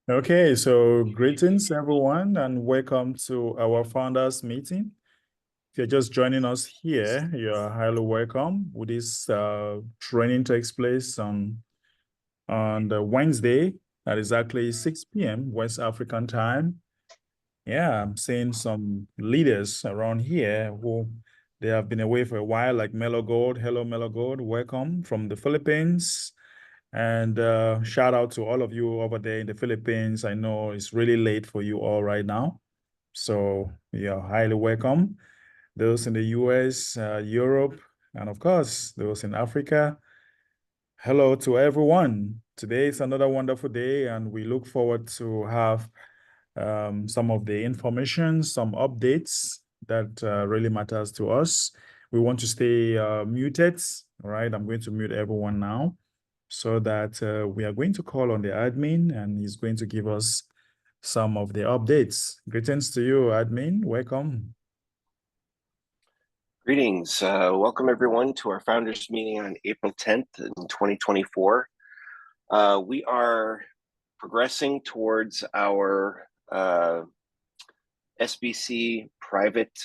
Okay, so greetings everyone and welcome to our founders meeting. If you're just joining us here, you're highly welcome. This training takes place on the Wednesday at exactly 6 p.m. West African time. Yeah, I'm seeing some leaders around here who they have been away for a while, like Melo Gold. Hello, Melo Gold. Welcome from the Philippines. And shout out to all of you over there in the Philippines. I know it's really late for you all right now. So you're highly welcome. Those in the US, Europe, and of course, those in Africa. Hello to everyone. Today is another wonderful day, and we look forward to have some of the information, some updates that really matters to us. We want to stay muted, all right? I'm going to mute everyone now so that we are going to call on the admin and he's going to give us some of the updates. Greetings to you, admin. Welcome. Greetings. Welcome everyone to our founders meeting on April 10th in 2024. We are progressing towards our SBC private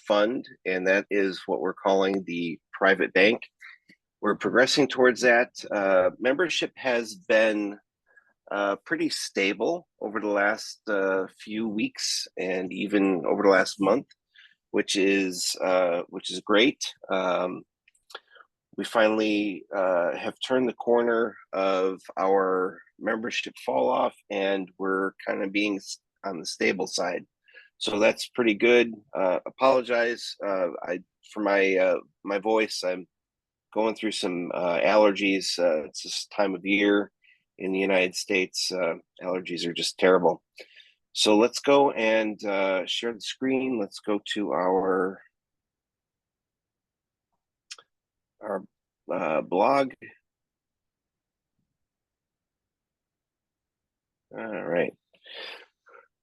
fund, and that is what we're calling the private bank. We're progressing towards that. Membership has been pretty stable over the last few weeks and even over the last month, which is great. We finally have turned the corner of our membership fall off, and we're kind of being on the stable side. So that's pretty good. Apologize for my voice. I'm going through some allergies. It's this time of year in the United States. Allergies are just terrible. So let's go and share the screen. Let's go to our blog. All right.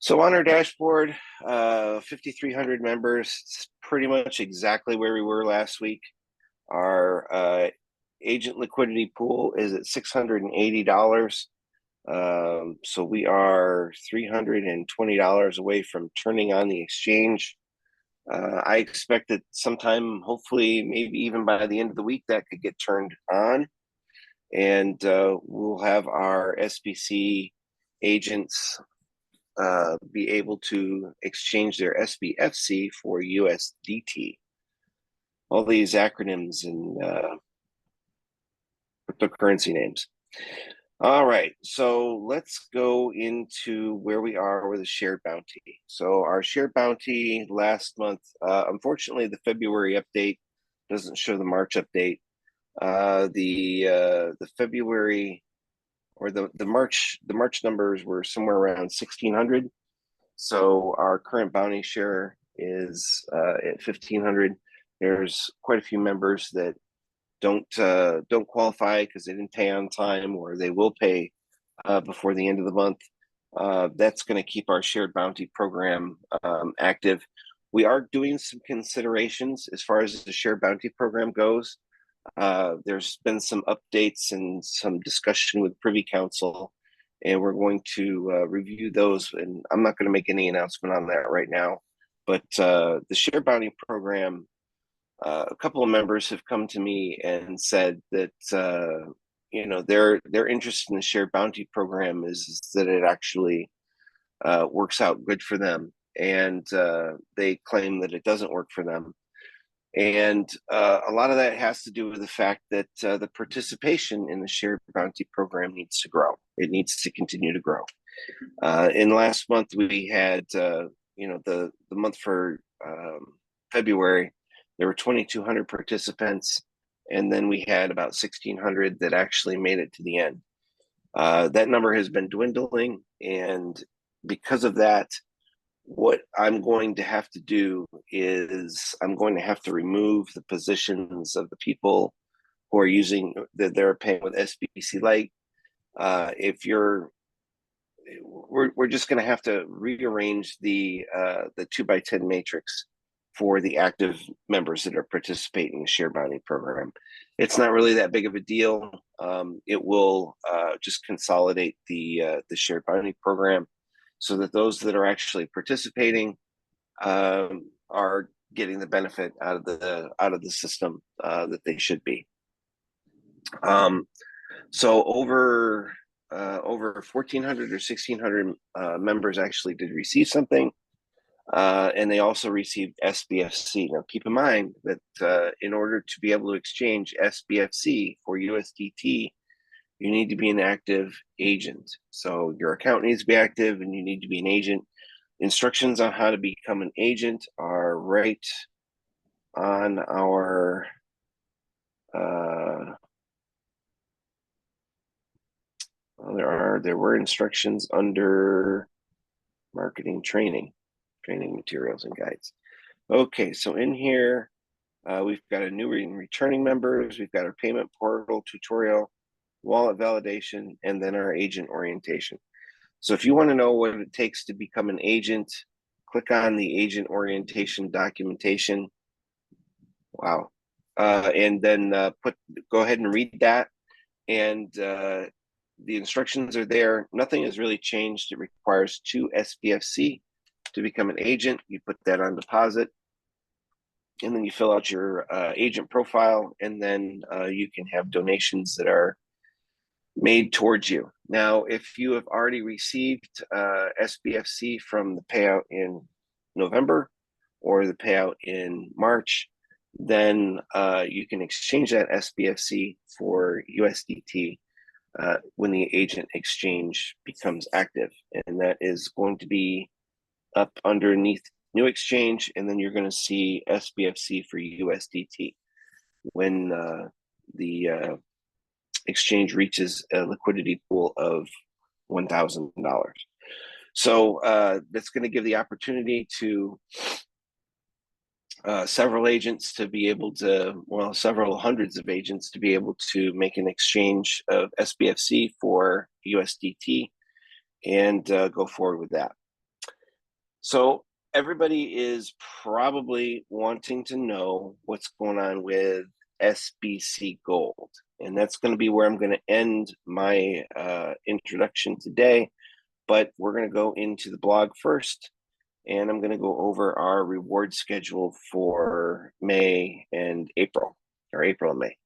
So on our dashboard, 5,300 members. It's pretty much exactly where we were last week. Our agent liquidity pool is at $680. So we are $320 away from turning on the exchange. I expect that sometime, hopefully, maybe even by the end of the week, that could get turned on. And we'll have our SBC agents be able to exchange their SBFC for USDT. All these acronyms and cryptocurrency names. All right, so let's go into where we are with the shared bounty. So our shared bounty last month, unfortunately, the February update doesn't show the March update. The February or the March numbers were somewhere around 1,600. So our current bounty share is at 1,500. There's quite a few members that don't qualify because they didn't pay on time, or they will pay before the end of the month. That's going to keep our shared bounty program active. We are doing some considerations as far as the shared bounty program goes. There's been some updates and some discussion with Privy Council, and we're going to review those. And I'm not going to make any announcement on that right now. But the shared bounty program, a couple of members have come to me and said that their interest in the shared bounty program is that it actually works out good for them, and they claim that it doesn't work for them. And a lot of that has to do with the fact that the participation in the shared bounty program needs to grow. It needs to continue to grow. In last month, we had the month for February. There were 2,200 participants, and then we had about 1,600 that actually made it to the end. That number has been dwindling, and because of that, what I'm going to have to do is I'm going to have to remove the positions of the people who are using that they're paying with SBC Lite. We're just going to have to rearrange the 2x10 matrix for the active members that are participating in the share bounty program. It's not really that big of a deal. It will just consolidate the shared bounty program so that those that are actually participating are getting the benefit out of the system that they should be. So over 1,400 or 1,600 members actually did receive something. And they also received SBFC. Now, keep in mind that in order to be able to exchange SBFC for USDT, you need to be an active agent. So your account needs to be active and you need to be an agent. Instructions on how to become an agent are right on our there were instructions under marketing training materials and guides. Okay, so in here, we've got a new and returning members, we've got our payment portal tutorial, wallet validation, and then our agent orientation. So if you want to know what it takes to become an agent, click on the agent orientation documentation. Wow. And then go ahead and read that. And the instructions are there. Nothing has really changed. It requires 2 SBFC to become an agent. You put that on deposit, and then you fill out your agent profile, and then you can have donations that are made towards you. Now, if you have already received SBFC from the payout in November or the payout in March, then you can exchange that SBFC for USDT when the agent exchange becomes active. And that is going to be up underneath new exchange, and then you're going to see SBFC for USDT when the exchange reaches a liquidity pool of $1,000. So that's going to give the opportunity to several agents to be able to, well, several hundreds of agents to be able to make an exchange of SBFC for USDT and go forward with that. So everybody is probably wanting to know what's going on with SBC Gold. And that's going to be where I'm going to end my introduction today. But we're going to go into the blog first. And I'm going to go over our reward schedule for May and April, or April and May.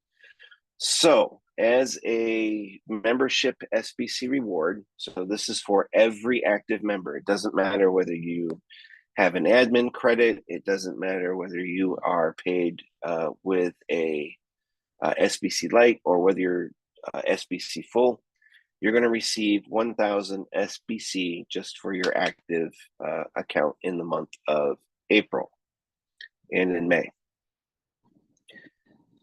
So as a membership SBC reward, so this is for every active member. It doesn't matter whether you have an admin credit. It doesn't matter whether you are paid with a SBC Lite or whether you're SBC Full. You're going to receive 1,000 SBC just for your active account in the month of April and in May.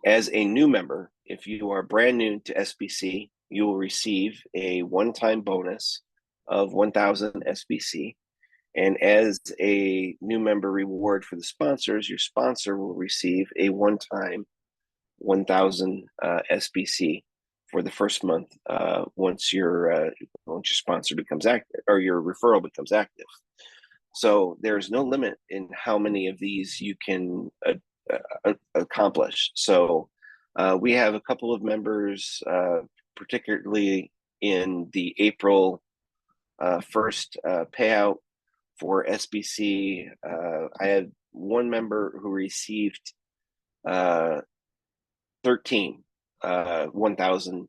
As a new member, if you are brand new to SBC, you will receive a one-time bonus of 1,000 SBC. And as a new member reward for the sponsors, your sponsor will receive a one-time 1,000 SBC for the first month once your sponsor becomes active or your referral becomes active. So there's no limit in how many of these you can accomplish. So we have a couple of members, particularly in the April 1st payout for SBC. I had one member who received 13 1,000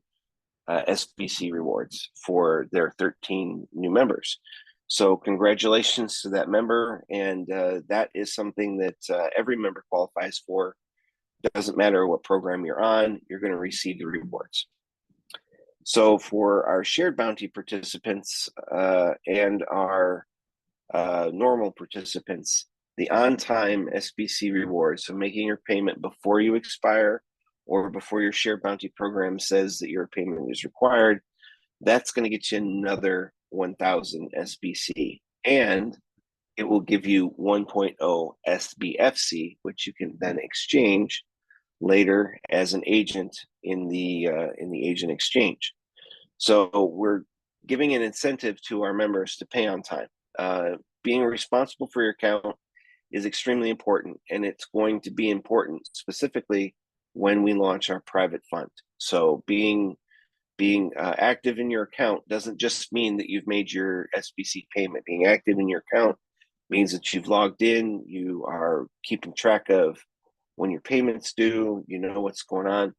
SBC rewards for their 13 new members. So congratulations to that member. And that is something that every member qualifies for. It doesn't matter what program you're on, you're going to receive the rewards. So for our shared bounty participants and our normal participants, the on-time SBC rewards, so making your payment before you expire or before your shared bounty program says that your payment is required, that's going to get you another 1,000 SBC. And it will give you 1.0 SBFC, which you can then exchange later as an agent in the agent exchange. So we're giving an incentive to our members to pay on time. Being responsible for your account is extremely important, and it's going to be important specifically when we launch our private fund. So being active in your account doesn't just mean that you've made your SBC payment. Being active in your account means that you've logged in, you are keeping track of when your payments due, you know what's going on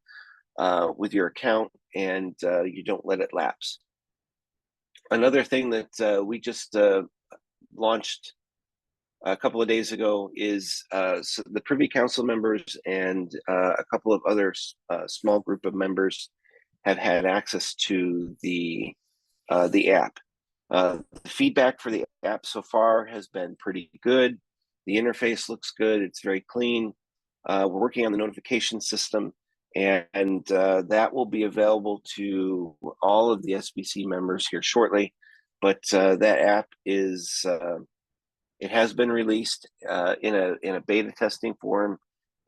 with your account, and you don't let it lapse. Another thing that we just launched a couple of days ago is so the Privy Council members and a couple of other small group of members have had access to the app. The feedback for the app so far has been pretty good. The interface looks good. It's very clean. We're working on the notification system, and that will be available to all of the SBC members here shortly. But that app is it has been released in a beta testing form,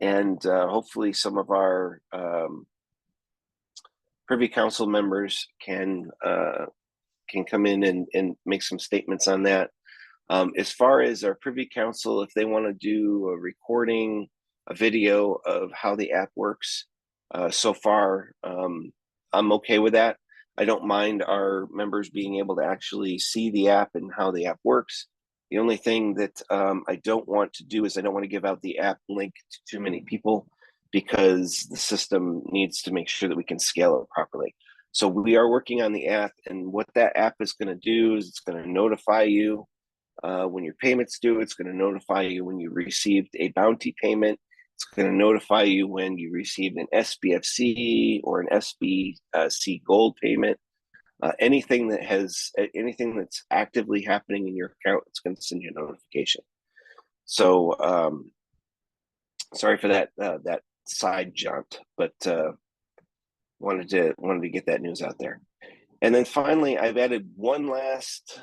and hopefully some of our Privy Council members can come in and make some statements on that. As far as our Privy Council, if they want to do a recording, a video of how the app works, so far, I'm okay with that. I don't mind our members being able to actually see the app and how the app works. The only thing that I don't want to do is I don't want to give out the app link to too many people, because the system needs to make sure that we can scale it properly. So we are working on the app, and what that app is going to do is it's going to notify you when your payment's due. It's going to notify you when you received a bounty payment. It's going to notify you when you received an SBFC or an SBC gold payment. Anything that's actively happening in your account, it's going to send you a notification. So sorry for that side jaunt, but wanted to get that news out there. And then finally, I've added one last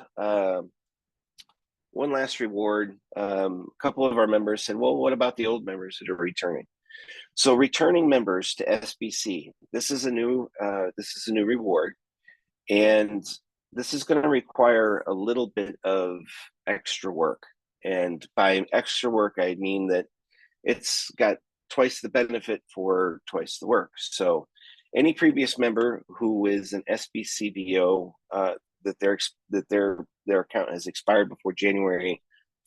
reward. A couple of our members said, well, what about the old members that are returning? So returning members to SBC, this is a new reward, and this is going to require a little bit of extra work. And by extra work, I mean that it's got twice the benefit for twice the work. So any previous member who is an SBCBO that their account has expired before January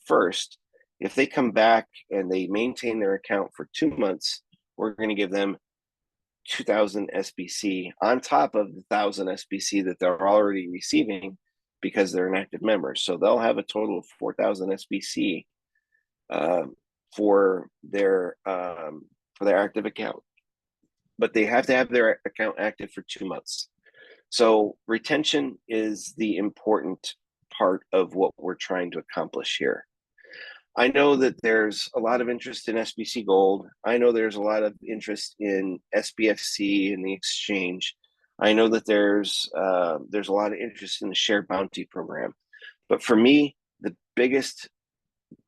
1st, if they come back and they maintain their account for 2 months, we're going to give them 2,000 SBC on top of the 1,000 SBC that they're already receiving because they're an active member. So they'll have a total of 4,000 SBC for their active account, but they have to have their account active for 2 months. So retention is the important part of what we're trying to accomplish here. I know that there's a lot of interest in SBC Gold. I know there's a lot of interest in SBFC and the exchange. I know that there's a lot of interest in the shared bounty program. But for me, the biggest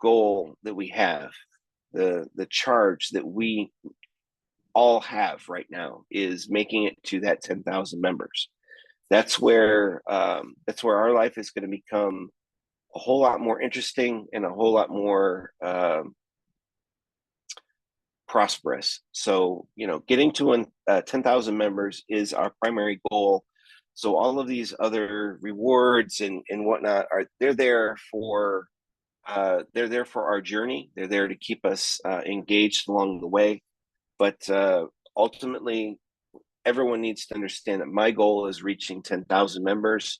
goal that we have, the charge that we all have right now, is making it to that 10,000 members. That's where our life is going to become a whole lot more interesting and a whole lot more prosperous. So, getting to 10,000 members is our primary goal. So all of these other rewards and whatnot they're there for our journey. They're there to keep us engaged along the way. But ultimately, everyone needs to understand that my goal is reaching 10,000 members.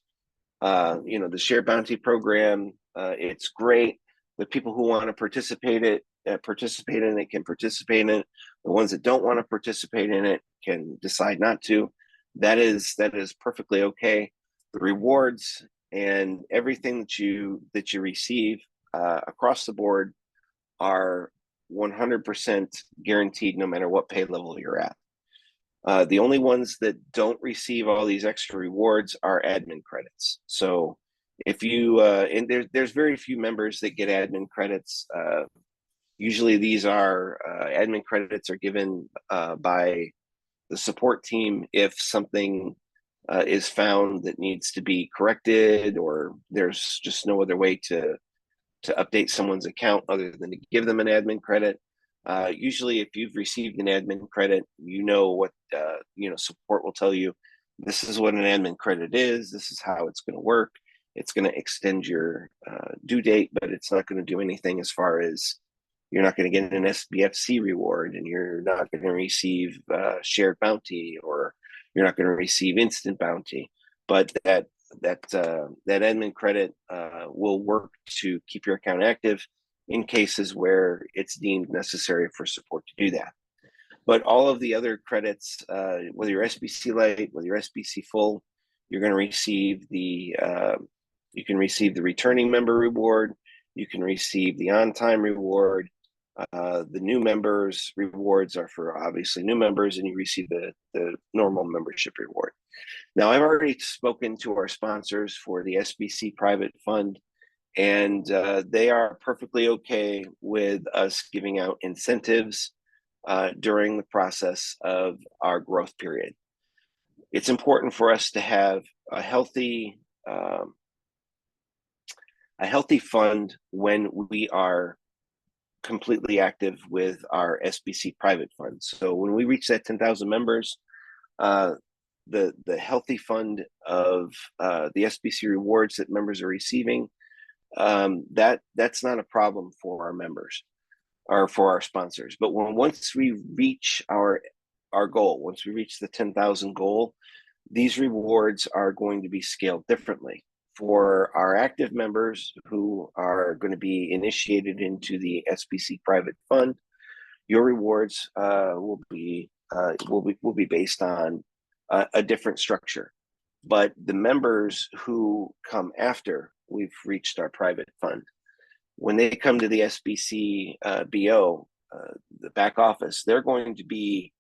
The Share Bounty program, it's great. The people who want to participate in it can participate in it. The ones that don't want to participate in it can decide not to. That is perfectly okay. The rewards and everything that you receive across the board are 100% guaranteed, no matter what pay level you're at. The only ones that don't receive all these extra rewards are admin credits. So if you and there's very few members that get admin credits. Usually these are admin credits are given by the support team if something is found that needs to be corrected, or there's just no other way to update someone's account other than to give them an admin credit. Usually, if you've received an admin credit, you know what support will tell you. This is what an admin credit is. This is how it's going to work. It's going to extend your due date, but it's not going to do anything as far as you're not going to get an SBFC reward, and you're not going to receive shared bounty, or you're not going to receive instant bounty. But that admin credit will work to keep your account active in cases where it's deemed necessary for support to do that. But all of the other credits, whether you're SBC Lite, whether you're SBC Full, you're going to receive you can receive the returning member reward, you can receive the on-time reward. The new members rewards are for obviously new members, and you receive the normal membership reward. Now, I've already spoken to our sponsors for the SBC private fund, and they are perfectly okay with us giving out incentives during the process of our growth period. It's important for us to have a healthy fund when we are completely active with our SBC private fund. So when we reach that 10,000 members, the healthy fund of the SBC rewards that members are receiving, that's not a problem for our members or for our sponsors. But once we reach our goal, once we reach the 10,000 goal, these rewards are going to be scaled differently. For our active members who are going to be initiated into the SBC private fund, your rewards will be based on a different structure. But the members who come after we've reached our private fund, when they come to the SBC BO, the back office, they're going to be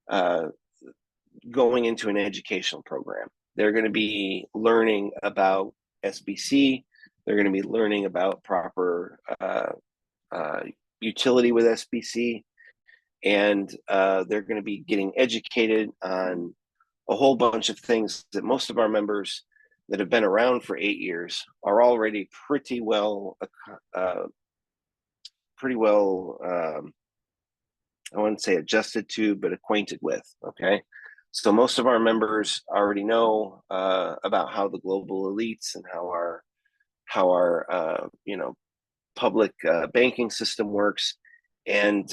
going into an educational program. They're going to be learning about SBC. They're going to be learning about proper utility with SBC. And they're going to be getting educated on a whole bunch of things that most of our members that have been around for 8 years are already pretty well, I wouldn't say adjusted to, but acquainted with, okay? So most of our members already know about how the global elites and how our public banking system works, and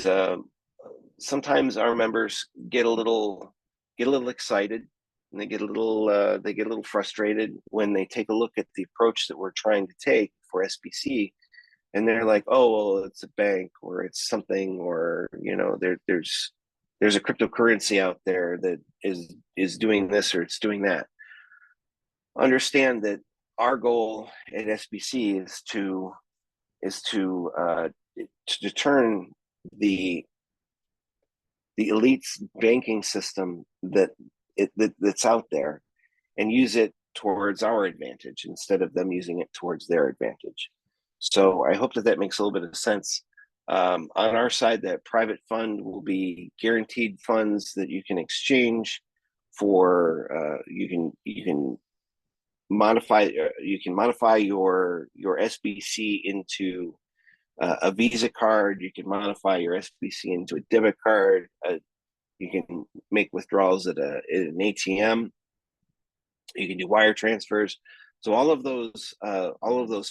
sometimes our members get a little excited, and they get a little frustrated when they take a look at the approach that we're trying to take for SBC, and they're like, oh, well, it's a bank, or it's something, or there's a cryptocurrency out there that is doing this or it's doing that. Understand that our goal at SBC is to turn the elite's banking system that's out there and use it towards our advantage instead of them using it towards their advantage. So I hope that makes a little bit of sense. On our side, that private fund will be guaranteed funds that you can exchange for. You can modify your SBC into a Visa card. You can modify your SBC into a debit card. You can make withdrawals at an ATM. You can do wire transfers. So all of those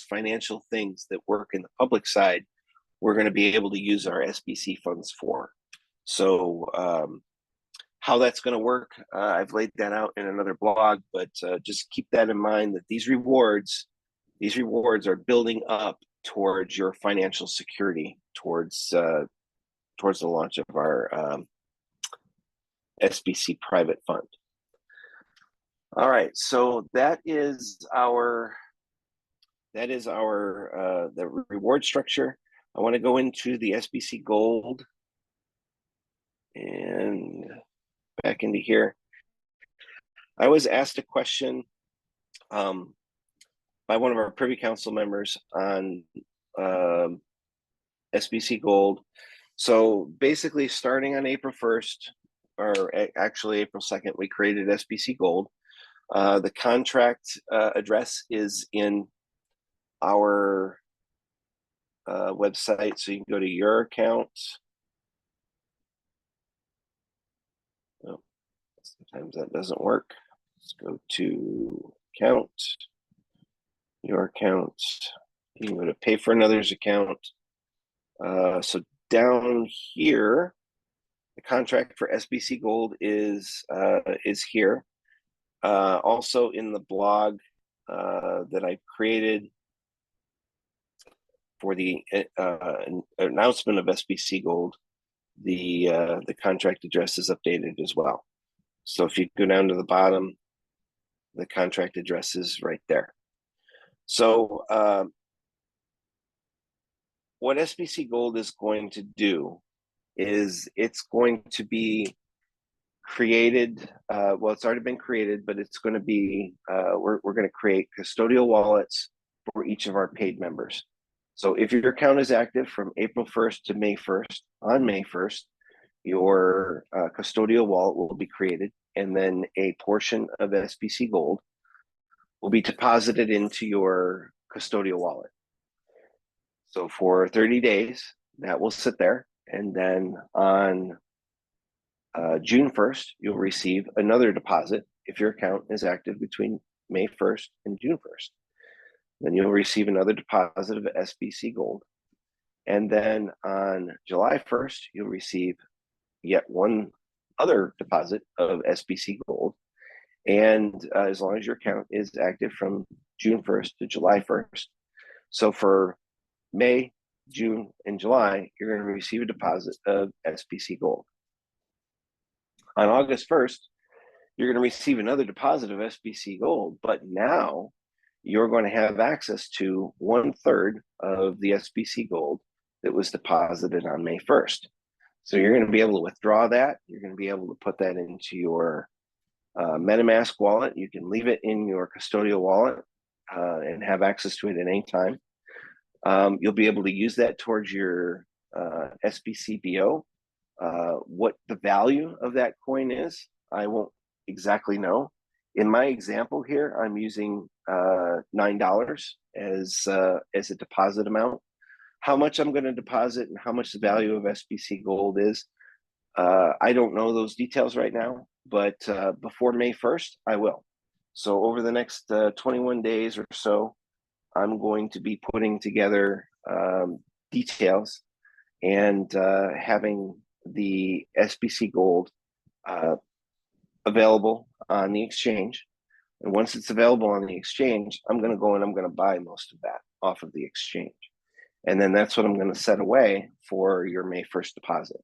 financial things that work in the public side, we're going to be able to use our SBC funds for. So how that's going to work, I've laid that out in another blog, but just keep that in mind, that these rewards are building up towards your financial security, towards the launch of our SBC private fund. All right, so that is our the reward structure. I want to go into the SBC Gold and back into here. I was asked a question by one of our Privy Council members on SBC Gold. So basically, starting on April 1st, or actually April 2nd, we created SBC Gold. The contract address is in our website, so you can go to your account, Sometimes that doesn't work. Let's go to account, your account. You go to pay for another's account. So down here, the contract for SBC Gold is here. Also in the blog that I created for the announcement of SBC Gold, the contract address is updated as well. So if you go down to the bottom, the contract address is right there. So what SBC Gold is going to do is it's going to be created. Well, it's already been created, but it's going to be, we're going to create custodial wallets for each of our paid members. So if your account is active from April 1st to May 1st, on May 1st, your custodial wallet will be created, and then a portion of SBC Gold will be deposited into your custodial wallet. So for 30 days, that will sit there. And then on June 1st, you'll receive another deposit if your account is active between May 1st and June 1st. Then you'll receive another deposit of SBC Gold. And then on July 1st, you'll receive yet one other deposit of SBC Gold. And as long as your account is active from June 1st to July 1st. So for May, June, and July, you're going to receive a deposit of SBC Gold. On August 1st, you're going to receive another deposit of SBC Gold, but now you're going to have access to 1/3 of the SBC Gold that was deposited on May 1st. So you're going to be able to withdraw that. You're going to be able to put that into your MetaMask wallet. You can leave it in your custodial wallet and have access to it at any time. You'll be able to use that towards your SBC BO. What the value of that coin is, I won't exactly know. In my example here, I'm using $9 as a deposit amount. How much I'm going to deposit and how much the value of SBC Gold is, I don't know those details right now, but before May 1st, I will. So over the next 21 days or so, I'm going to be putting together details and having the SBC Gold available on the exchange. And once it's available on the exchange, I'm going to go and I'm going to buy most of that off of the exchange. And then that's what I'm going to set away for your May 1st deposit.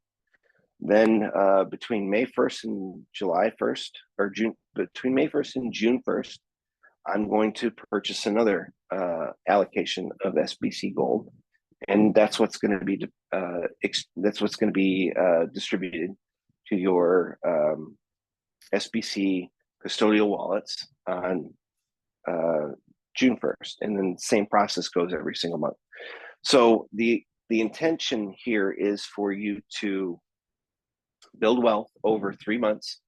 Then between May 1st and July 1st, or between May 1st and June 1st, I'm going to purchase another allocation of SBC Gold, and that's what's going to be distributed to your SBC custodial wallets on June 1st, and then the same process goes every single month. So the intention here is for you to build wealth over 3 months,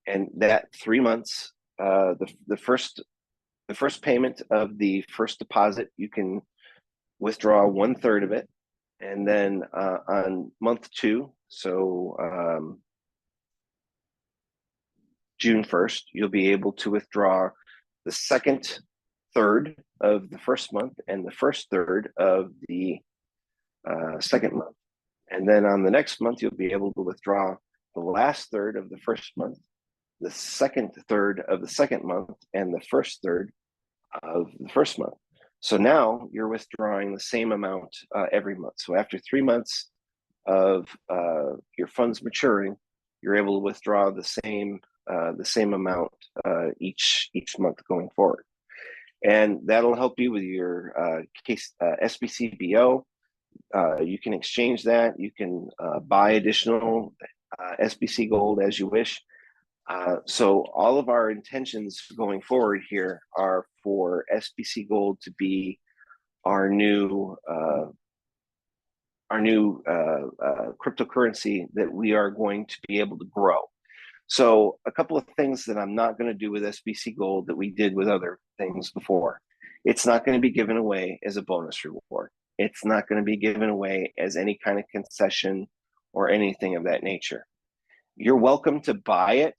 and that 3 months, the first payment of the first deposit, you can withdraw 1/3 of it, and then on month 2, so June 1st, you'll be able to withdraw the second third of the first month and the first third of the second month. And then on the next month, you'll be able to withdraw the last third of the first month, the second third of the second month, and the first third of the first month. So now you're withdrawing the same amount every month. So after 3 months of your funds maturing, you're able to withdraw the same amount each month going forward, and that'll help you with your SBC BO. You can exchange that. You can buy additional SBC Gold as you wish. So all of our intentions going forward here are for SBC Gold to be our new cryptocurrency that we are going to be able to grow. So a couple of things that I'm not going to do with SBC Gold that we did with other things before. It's not going to be given away as a bonus reward. It's not going to be given away as any kind of concession or anything of that nature. You're welcome to buy it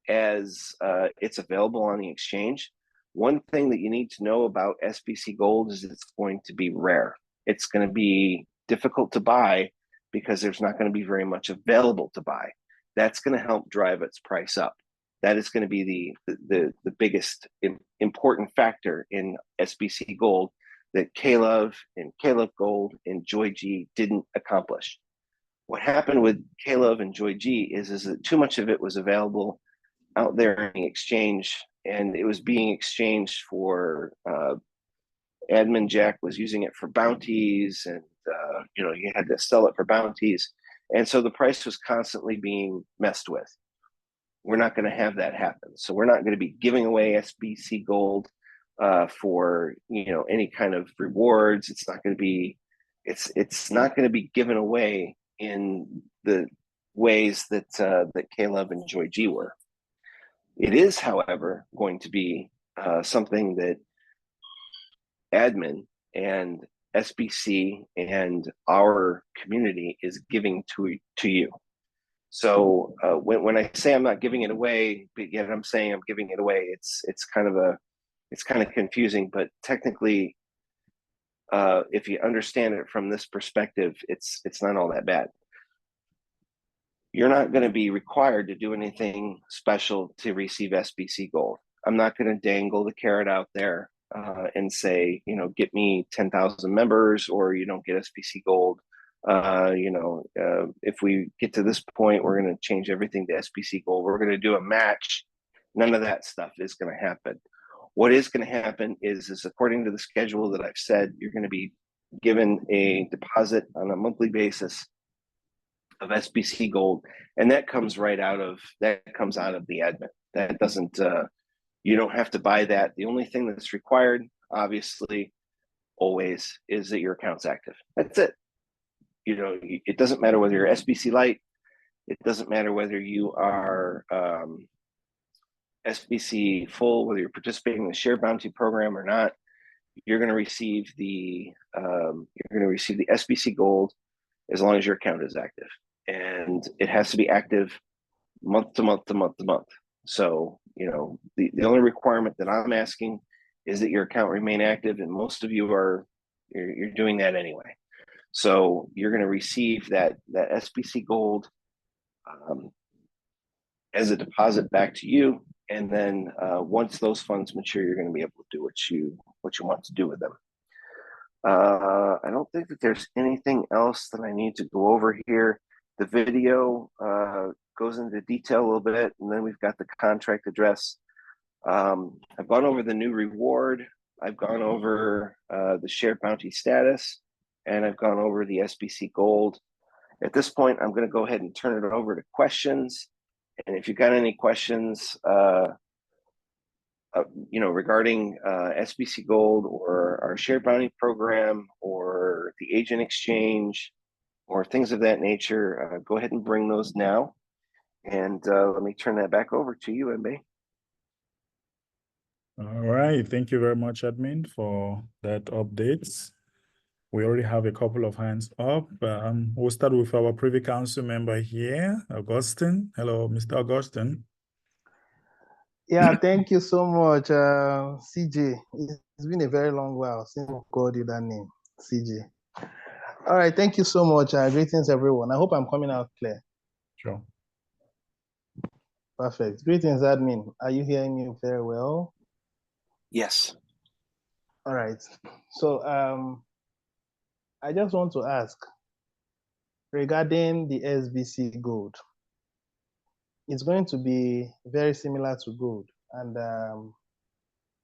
as it's available on the exchange. One thing that you need to know about SBC Gold is it's going to be rare. It's going to be difficult to buy because there's not going to be very much available to buy. That's going to help drive its price up. That is going to be the biggest important factor in SBC Gold that Caleb and Caleb Gold and Joy G didn't accomplish. What happened with Caleb and Joy G is that too much of it was available out there in the exchange, and it was being exchanged for admin Jack was using it for bounties, and you had to sell it for bounties, and so the price was constantly being messed with. We're not going to have that happen, so we're not going to be giving away SBC Gold for any kind of rewards. It's not going to be given away in the ways that Caleb and Joy G were. It is, however, going to be something that admin and SBC and our community is giving to you. So when I say I'm not giving it away, but yet I'm saying I'm giving it away, it's kind of confusing. But technically, if you understand it from this perspective, it's not all that bad. You're not going to be required to do anything special to receive SBC Gold. I'm not going to dangle the carrot out there and say, get me 10,000 members or you don't get SBC Gold. If we get to this point, we're going to change everything to SBC Gold. We're going to do a match. None of that stuff is going to happen. What is going to happen is according to the schedule that I've said, you're going to be given a deposit on a monthly basis of SBC Gold, and that comes out of the admin. That doesn't you don't have to buy that. The only thing that's required, obviously, always is that your account's active. That's it. It doesn't matter whether you're SBC Lite. It doesn't matter whether you are SBC Full, whether you're participating in the Share Bounty program or not. You're going to receive the SBC Gold as long as your account is active, and it has to be active month to month to month to month. So the only requirement that I'm asking is that your account remain active, and most of you you're doing that anyway. So you're going to receive that SBC Gold as a deposit back to you, and then once those funds mature, you're going to be able to do what you want to do with them. I don't think that there's anything else that I need to go over here. The video goes into detail a little bit, and then we've got the contract address. I've gone over the new reward. I've gone over the Share Bounty status, and I've gone over the SBC Gold. At this point, I'm going to go ahead and turn it over to questions. And if you've got any questions, regarding SBC Gold or our Share Bounty program or the agent exchange or things of that nature, go ahead and bring those now. And let me turn that back over to you, MB. All right. Thank you very much, admin, for that update. We already have a couple of hands up. We'll start with our Privy Council member here, Augustine. Hello, Mr. Augustine. Yeah, thank you so much, CJ. It's been a very long while since we called you that name, CJ. All right, thank you so much. Greetings, everyone. I hope I'm coming out clear. Sure. Perfect. Greetings, admin. Are you hearing me very well? Yes. All right. So I just want to ask regarding the SBC Gold. It's going to be very similar to gold, and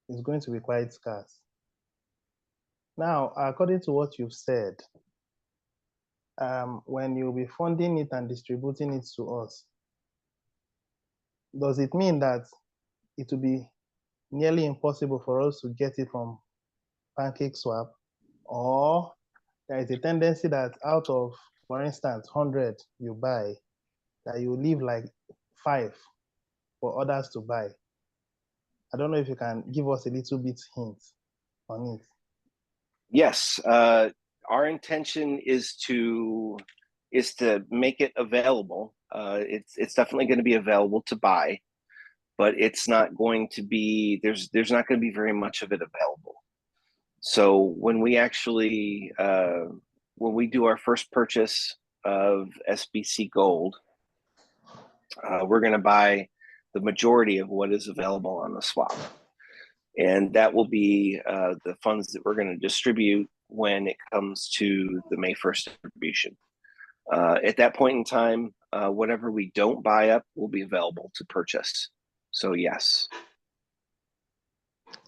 it's going to be quite scarce. Now, according to what you've said, when you'll be funding it and distributing it to us, does it mean that it will be nearly impossible for us to get it from PancakeSwap, or there is a tendency that out of, for instance, 100 you buy, that you leave like 5 for others to buy? I don't know if you can give us a little bit hint on it. Yes, our intention is to make it available. It's definitely going to be available to buy. but it's not going to be, there's not going to be very much of it available. So when we actually, when we do our first purchase of SBC Gold, we're going to buy the majority of what is available on the swap. And that will be the funds that we're going to distribute when it comes to the May 1st distribution. At that point in time, whatever we don't buy up will be available to purchase. So yes.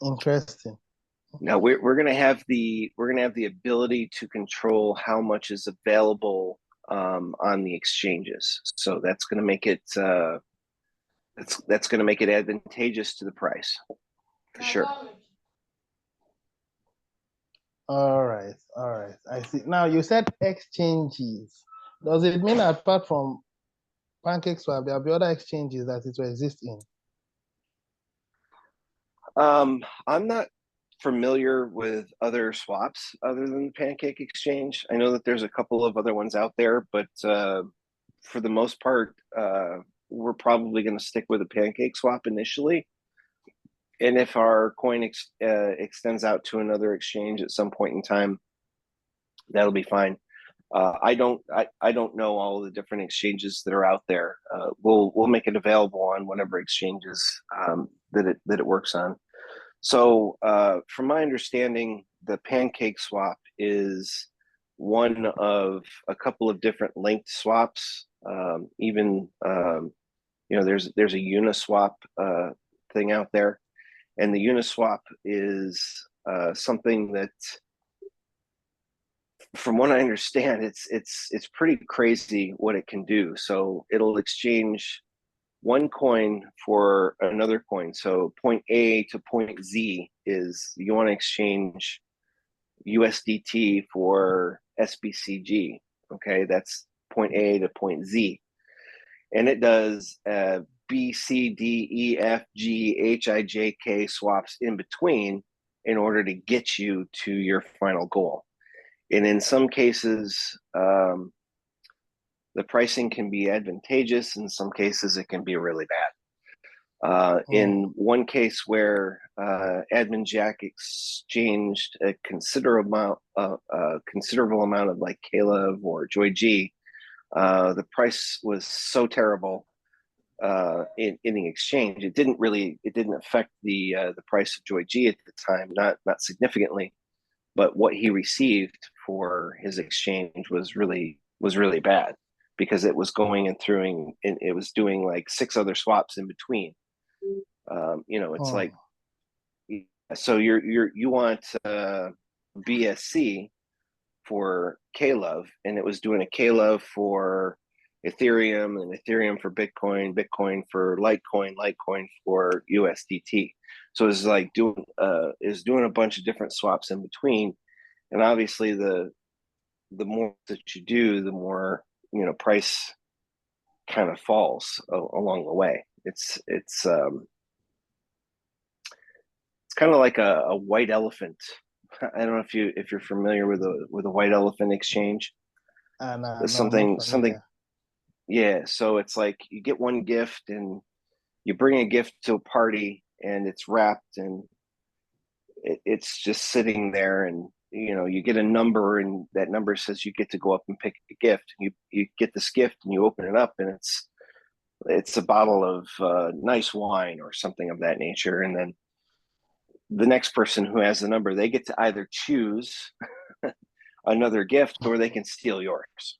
Interesting. Now we're going to have the ability to control how much is available on the exchanges. So that's going to make it that's going to make it advantageous to the price, for sure. All right, I see. Now you said exchanges. Does it mean apart from PancakeSwap, there will be other exchanges that it will exist in? I'm not familiar with other swaps other than the Pancake Exchange. I know that there's a couple of other ones out there, but for the most part, we're probably going to stick with a Pancake Swap initially. And if our coin extends out to another exchange at some point in time, that'll be fine. I don't know all the different exchanges that are out there. We'll make it available on whatever exchanges that it works on. So from my understanding, the Pancake Swap is one of a couple of different linked swaps. Even there's a Uniswap thing out there, and the Uniswap is something that, from what I understand, it's pretty crazy what it can do. So it'll exchange one coin for another coin. So point A to point Z is you want to exchange USDT for SBCG. Okay, that's point A to point Z. And it does B, C, D, E, F, G, H, I, J, K swaps in between in order to get you to your final goal. And in some cases, the pricing can be advantageous. In some cases, it can be really bad. In one case where Admin Jack exchanged a considerable amount of like Caleb or Joy G, the price was so terrible in the exchange. It didn't affect the price of Joy G at the time, not significantly, but what he received for his exchange was really bad, because it was going and it was doing like 6 other swaps in between. It's like, so you want BSC for K-Love, and it was doing a K-Love for Ethereum, and Ethereum for Bitcoin, Bitcoin for Litecoin, Litecoin for USDT. So it's like doing a bunch of different swaps in between. And obviously the more that you do, the more, price kind of falls along the way. It's kind of like a white elephant. I don't know if you're familiar with a white elephant exchange. No, something. Yeah. So it's like you get one gift and you bring a gift to a party and it's wrapped and it's just sitting there, and you get a number, and that number says you get to go up and pick a gift. You get this gift and you open it up, and it's a bottle of nice wine or something of that nature. And then the next person who has the number, they get to either choose another gift or they can steal yours.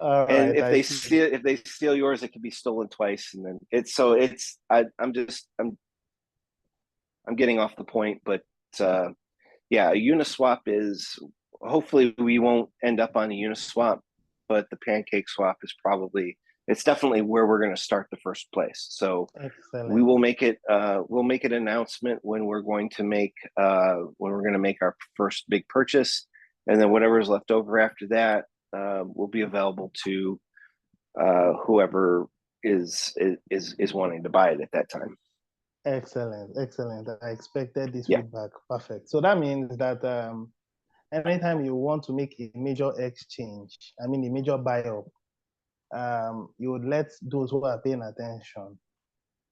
And if they steal yours, it can be stolen twice. And then I'm getting off the point, but yeah, a Uniswap is, hopefully we won't end up on a Uniswap, but the Pancake Swap is it's definitely where we're going to start the first place. So excellent. We will make it. We'll make an announcement when we're going to make our first big purchase, and then whatever is left over after that will be available to whoever is wanting to buy it at that time. Excellent. I expected this feedback. Perfect. So that means that anytime you want to make a major exchange, a major buy-up, you would let those who are paying attention,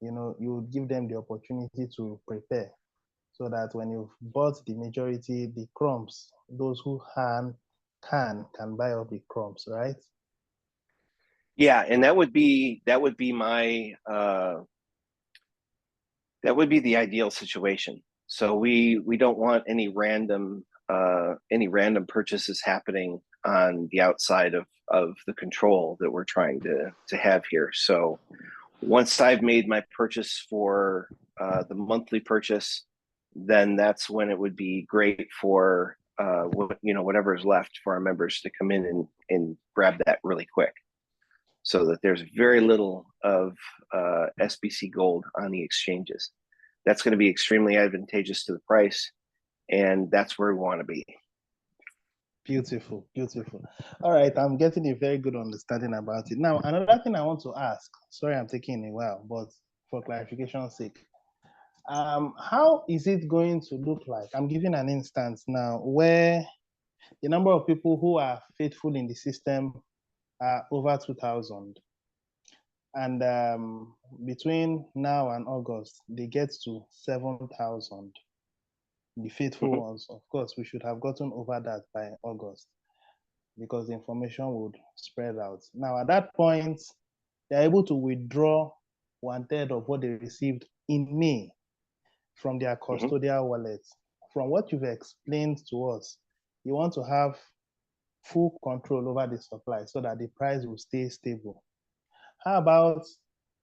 you would give them the opportunity to prepare so that when you've bought the majority, the crumbs, those who can buy up the crumbs, right? Yeah, and that would be my that would be the ideal situation. So we don't want any random purchases happening on the outside of the control that we're trying to have here. So once I've made my purchase for the monthly purchase, then that's when it would be great for whatever is left for our members to come in and grab that really quick, so that there's very little of SBC gold on the exchanges. That's going to be extremely advantageous to the price, and that's where we want to be. Beautiful, beautiful. All right, I'm getting a very good understanding about it. Now, another thing I want to ask, sorry I'm taking a while, but for clarification's sake, how is it going to look like? I'm giving an instance now where the number of people who are faithful in the system are over 2,000. And between now and August, they get to 7,000. The faithful ones, of course, we should have gotten over that by August because the information would spread out. Now, at that point, they're able to withdraw 1/3 of what they received in May from their custodial wallet. From what you've explained to us, you want to have full control over the supply so that the price will stay stable. How about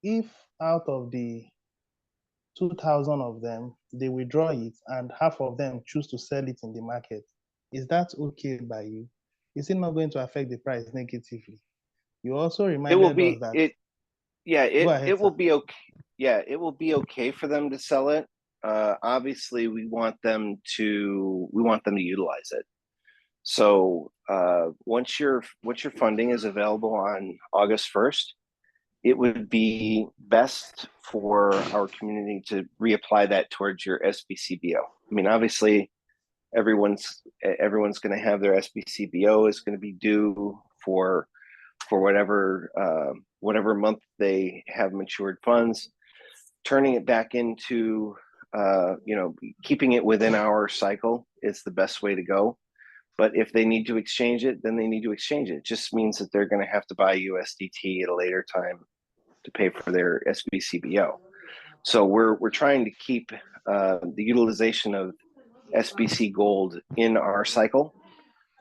if out of the 2,000 of them, they withdraw it and half of them choose to sell it in the market? Is that okay by you? Is it not going to affect the price negatively? You also reminded us that it will be okay. Yeah, it will be okay for them to sell it. Obviously, we want them to utilize it. So once your funding is available on August 1st, it would be best for our community to reapply that towards your SBCBO. I mean, obviously, everyone's going to have their SBCBO is going to be due for whatever month they have matured funds. Turning it back into keeping it within our cycle is the best way to go. But if they need to exchange it, then they need to exchange it. It just means that they're going to have to buy USDT at a later time to pay for their SBCBO. So we're trying to keep the utilization of SBC gold in our cycle.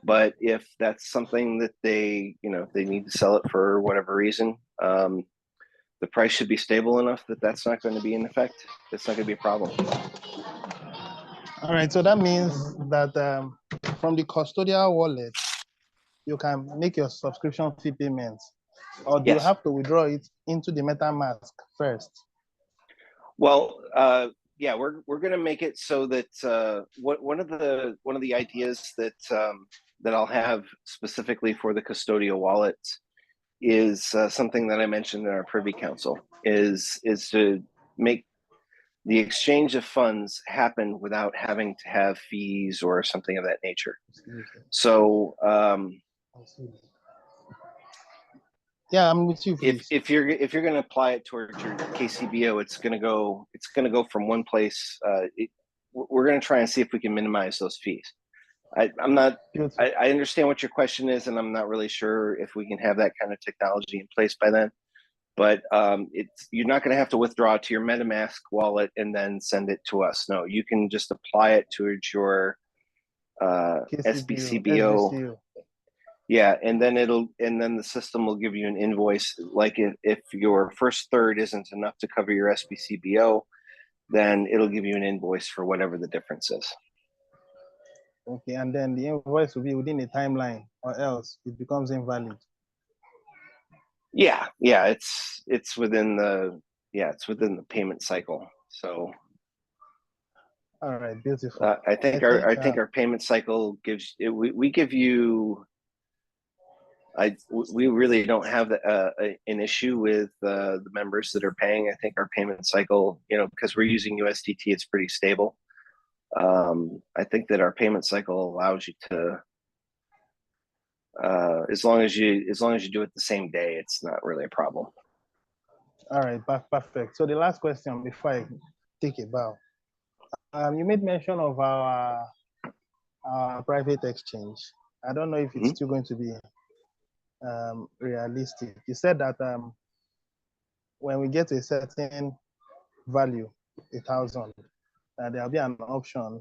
But if that's something that they need to sell it for whatever reason, the price should be stable enough that that's not going to be in effect. That's not going to be a problem. All right, so that means that from the custodial wallet, you can make your subscription fee payments, or do you have to withdraw it into the MetaMask first? Well, yeah, we're going to make it so that one of the ideas that I'll have specifically for the custodial wallets is something that I mentioned in our Privy Council is to make the exchange of funds happen without having to have fees or something of that nature. So yeah, I'm with you. If you're going to apply it towards your KCBO, it's going to go from one place. We're going to try and see if we can minimize those fees. I understand what your question is, and I'm not really sure if we can have that kind of technology in place by then. But you're not going to have to withdraw to your MetaMask wallet and then send it to us. No, you can just apply it towards your SBCBO. Yeah, and then the system will give you an invoice. Like if your first third isn't enough to cover your SBCBO, then it'll give you an invoice for whatever the difference is. Okay, and then the invoice will be within a timeline, or else it becomes invalid. Yeah, it's within the payment cycle. So all right, beautiful. I think our payment cycle gives we give you. We really don't have an issue with the members that are paying. I think our payment cycle, because we're using USDT, it's pretty stable. I think that our payment cycle allows you to as long as you do it the same day, it's not really a problem. All right, perfect. So the last question before I take a bow. You made mention of our private exchange. I don't know if it's still going to be realistic. You said that when we get to a certain value, 1,000, there'll be an option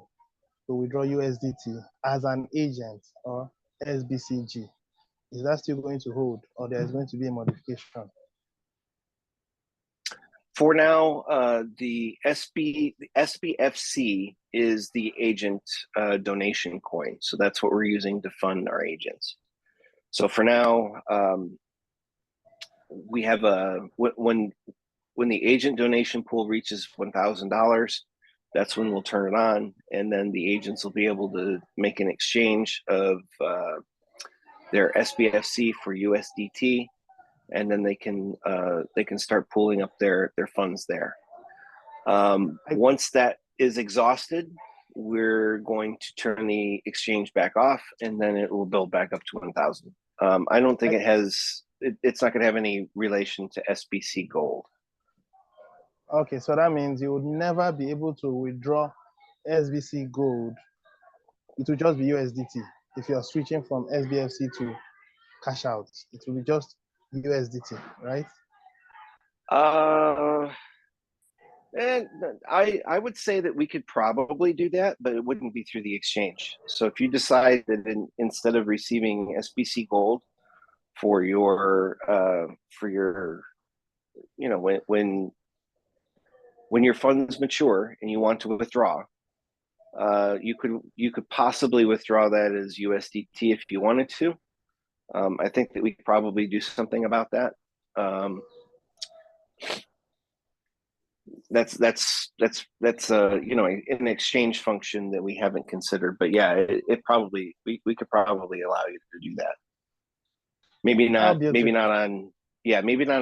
to withdraw USDT as an agent or SBCG. Is that still going to hold, or there's going to be a modification? For now, the SBFC is the agent donation coin. So that's what we're using to fund our agents. So for now, we have when the agent donation pool reaches $1,000, that's when we'll turn it on, and then the agents will be able to make an exchange of their SBFC for USDT, and then they can start pooling up their funds there. Once that is exhausted, we're going to turn the exchange back off, and then it will build back up to 1,000. I don't think it's not going to have any relation to SBC Gold. Okay, so that means you would never be able to withdraw SBC Gold. It will just be USDT. If you're switching from SBFC to cash out, it will be just USDT, right? And I would say that we could probably do that, but it wouldn't be through the exchange. So if you decide that instead of receiving SBC Gold for your when your funds mature and you want to withdraw, you could possibly withdraw that as USDT if you wanted to. I think that we could probably do something about that. That's an exchange function that we haven't considered, but yeah, it probably we could probably allow you to do that. Maybe not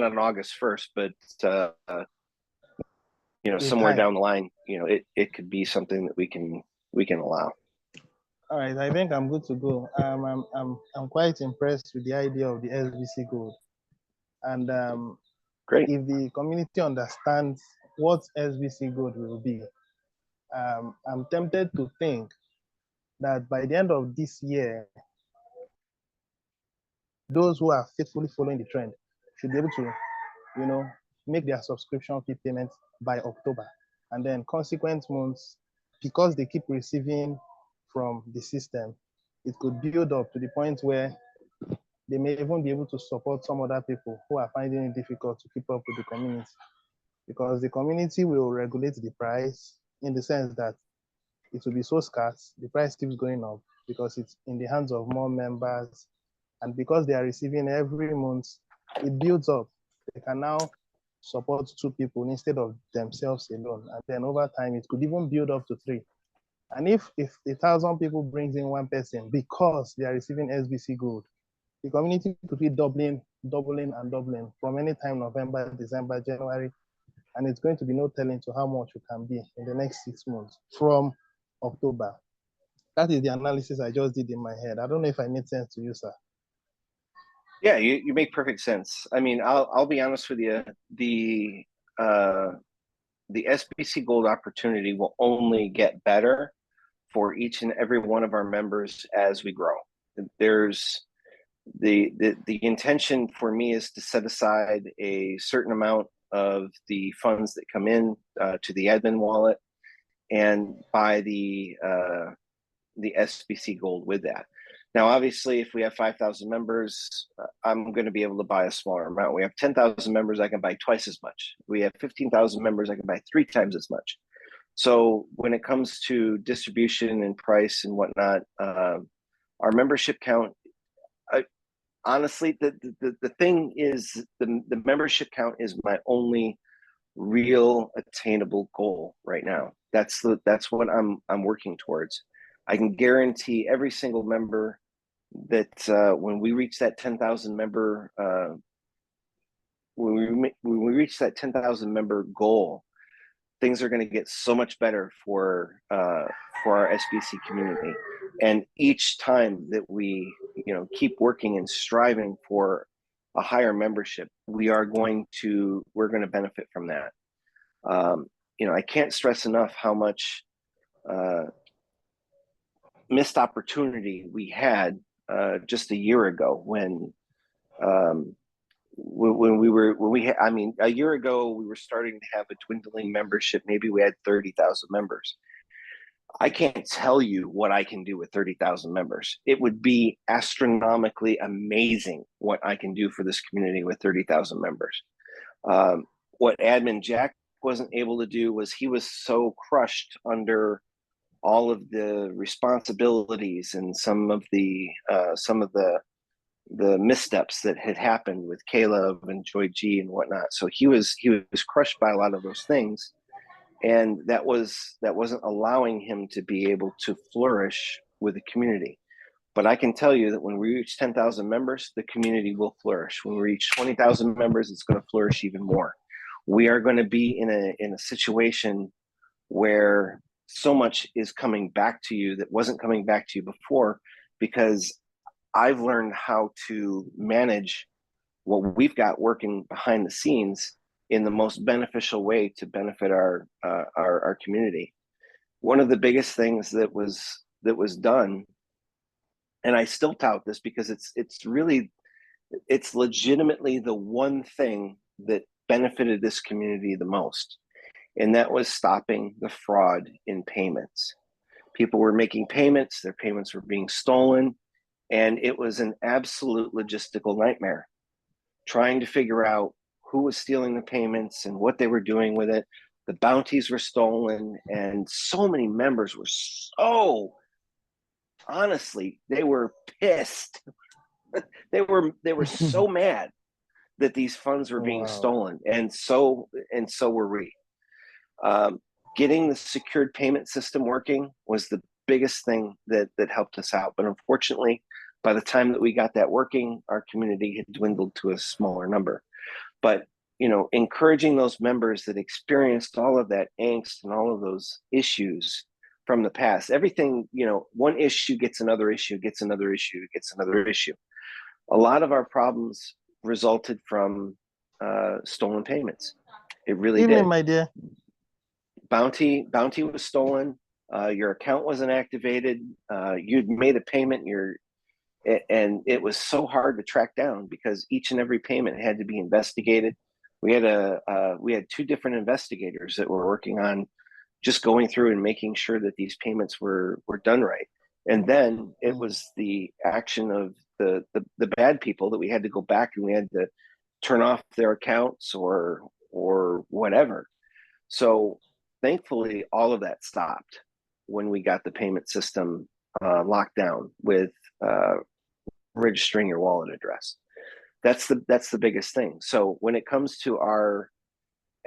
on August 1st, but somewhere down the line, it could be something that we can allow. All right, I think I'm good to go. I'm quite impressed with the idea of the SBC Gold, and great. If the community understands what SBC Gold will be, I'm tempted to think that by the end of this year, those who are faithfully following the trend should be able to, make their subscription fee payments by October. And then consequent months, because they keep receiving from the system, it could build up to the point where they may even be able to support some other people who are finding it difficult to keep up with the community. Because the community will regulate the price in the sense that it will be so scarce, the price keeps going up because it's in the hands of more members. And because they are receiving every month, it builds up. They can now support 2 people instead of themselves alone. And then over time, it could even build up to 3. And if 1,000 people brings in 1 person because they are receiving SBC Gold, the community could be doubling from any time November, December, January, and it's going to be no telling to how much it can be in the next 6 months from October. That is the analysis I just did in my head. I don't know if I made sense to you, sir. Yeah, you make perfect sense. I mean, I'll be honest with you. The SBC Gold opportunity will only get better for each and every one of our members as we grow. There's the intention for me is to set aside a certain amount of the funds that come in to the admin wallet and buy the SBC Gold with that. Now, obviously, if we have 5,000 members, I'm going to be able to buy a smaller amount. We have 10,000 members, I can buy twice as much. We have 15,000 members, I can buy 3 times as much. So when it comes to distribution and price and whatnot, our membership count, honestly, the thing is the membership count is my only real attainable goal right now. That's what I'm working towards. I can guarantee every single member that when we reach that 10,000 member when we reach that 10,000 member goal, things are going to get so much better for our SBC community. And each time that we keep working and striving for a higher membership, we're going to benefit from that. I can't stress enough how much missed opportunity we had just a year ago when a year ago we were starting to have a dwindling membership. Maybe we had 30,000 members. I can't tell you what I can do with 30,000 members. It would be astronomically amazing what I can do for this community with 30,000 members. What Admin Jack wasn't able to do was he was so crushed under all of the responsibilities and some of the missteps that had happened with Caleb and Joy G and whatnot. So he was crushed by a lot of those things. And that wasn't allowing him to be able to flourish with the community. But I can tell you that when we reach 10,000 members, the community will flourish. When we reach 20,000 members, it's going to flourish even more. We are going to be in a situation where so much is coming back to you that wasn't coming back to you before, because I've learned how to manage what we've got working behind the scenes in the most beneficial way to benefit our community. One of the biggest things that was done, and I still tout this because it's legitimately the one thing that benefited this community the most, and that was stopping the fraud in payments. People were making payments, their payments were being stolen, and it was an absolute logistical nightmare trying to figure out who was stealing the payments and what they were doing with it. The bounties were stolen, and so many members were honestly, they were pissed. they were so mad that these funds were being stolen, and so were we. Getting the secured payment system working was the biggest thing that helped us out. But unfortunately, by the time that we got that working, our community had dwindled to a smaller number. But encouraging those members that experienced all of that angst and all of those issues from the past, everything, one issue gets another issue, gets another issue, gets another issue. A lot of our problems resulted from stolen payments. It really did. My dear. Bounty was stolen. Your account wasn't activated. You'd made a payment. And it was so hard to track down because each and every payment had to be investigated. We had two different investigators that were working on just going through and making sure that these payments were done right. And then it was the action of the bad people that we had to go back and we had to turn off their accounts or whatever. So thankfully, all of that stopped when we got the payment system locked down with registering your wallet address. That's the biggest thing. So when it comes to our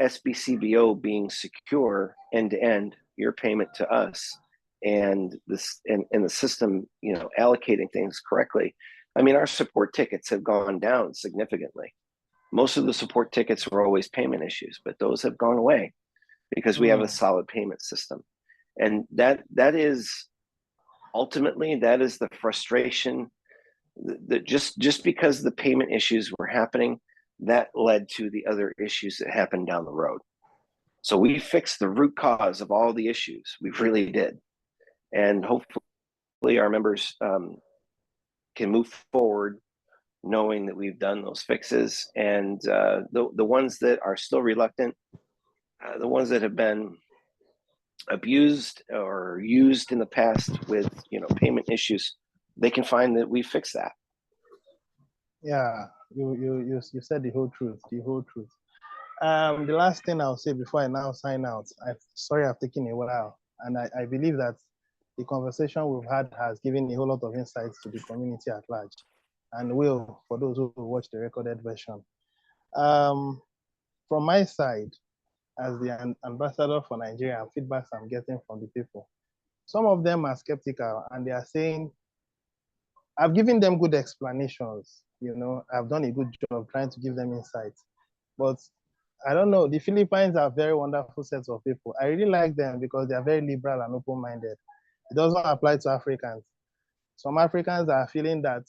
SBCBO being secure end to end, your payment to us, and this and the system, allocating things correctly. I mean, our support tickets have gone down significantly. Most of the support tickets were always payment issues, but those have gone away because we have a solid payment system. And that is ultimately, that is the frustration that just because the payment issues were happening, that led to the other issues that happened down the road. So we fixed the root cause of all the issues. We really did. And hopefully our members can move forward knowing that we've done those fixes. And the ones that are still reluctant, the ones that have been abused or used in the past with payment issues, they can find that we fix that. Yeah, you said the whole truth. The last thing I'll say before I now sign out, sorry I've taken a while, and I believe that the conversation we've had has given a whole lot of insights to the community at large, and will for those who watch the recorded version. From my side, as the ambassador for Nigeria, and feedbacks I'm getting from the people, some of them are skeptical and they are saying, I've given them good explanations, I've done a good job trying to give them insights, but I don't know, the Philippines are very wonderful sets of people. I really like them because they are very liberal and open-minded. It doesn't apply to Africans. Some Africans are feeling that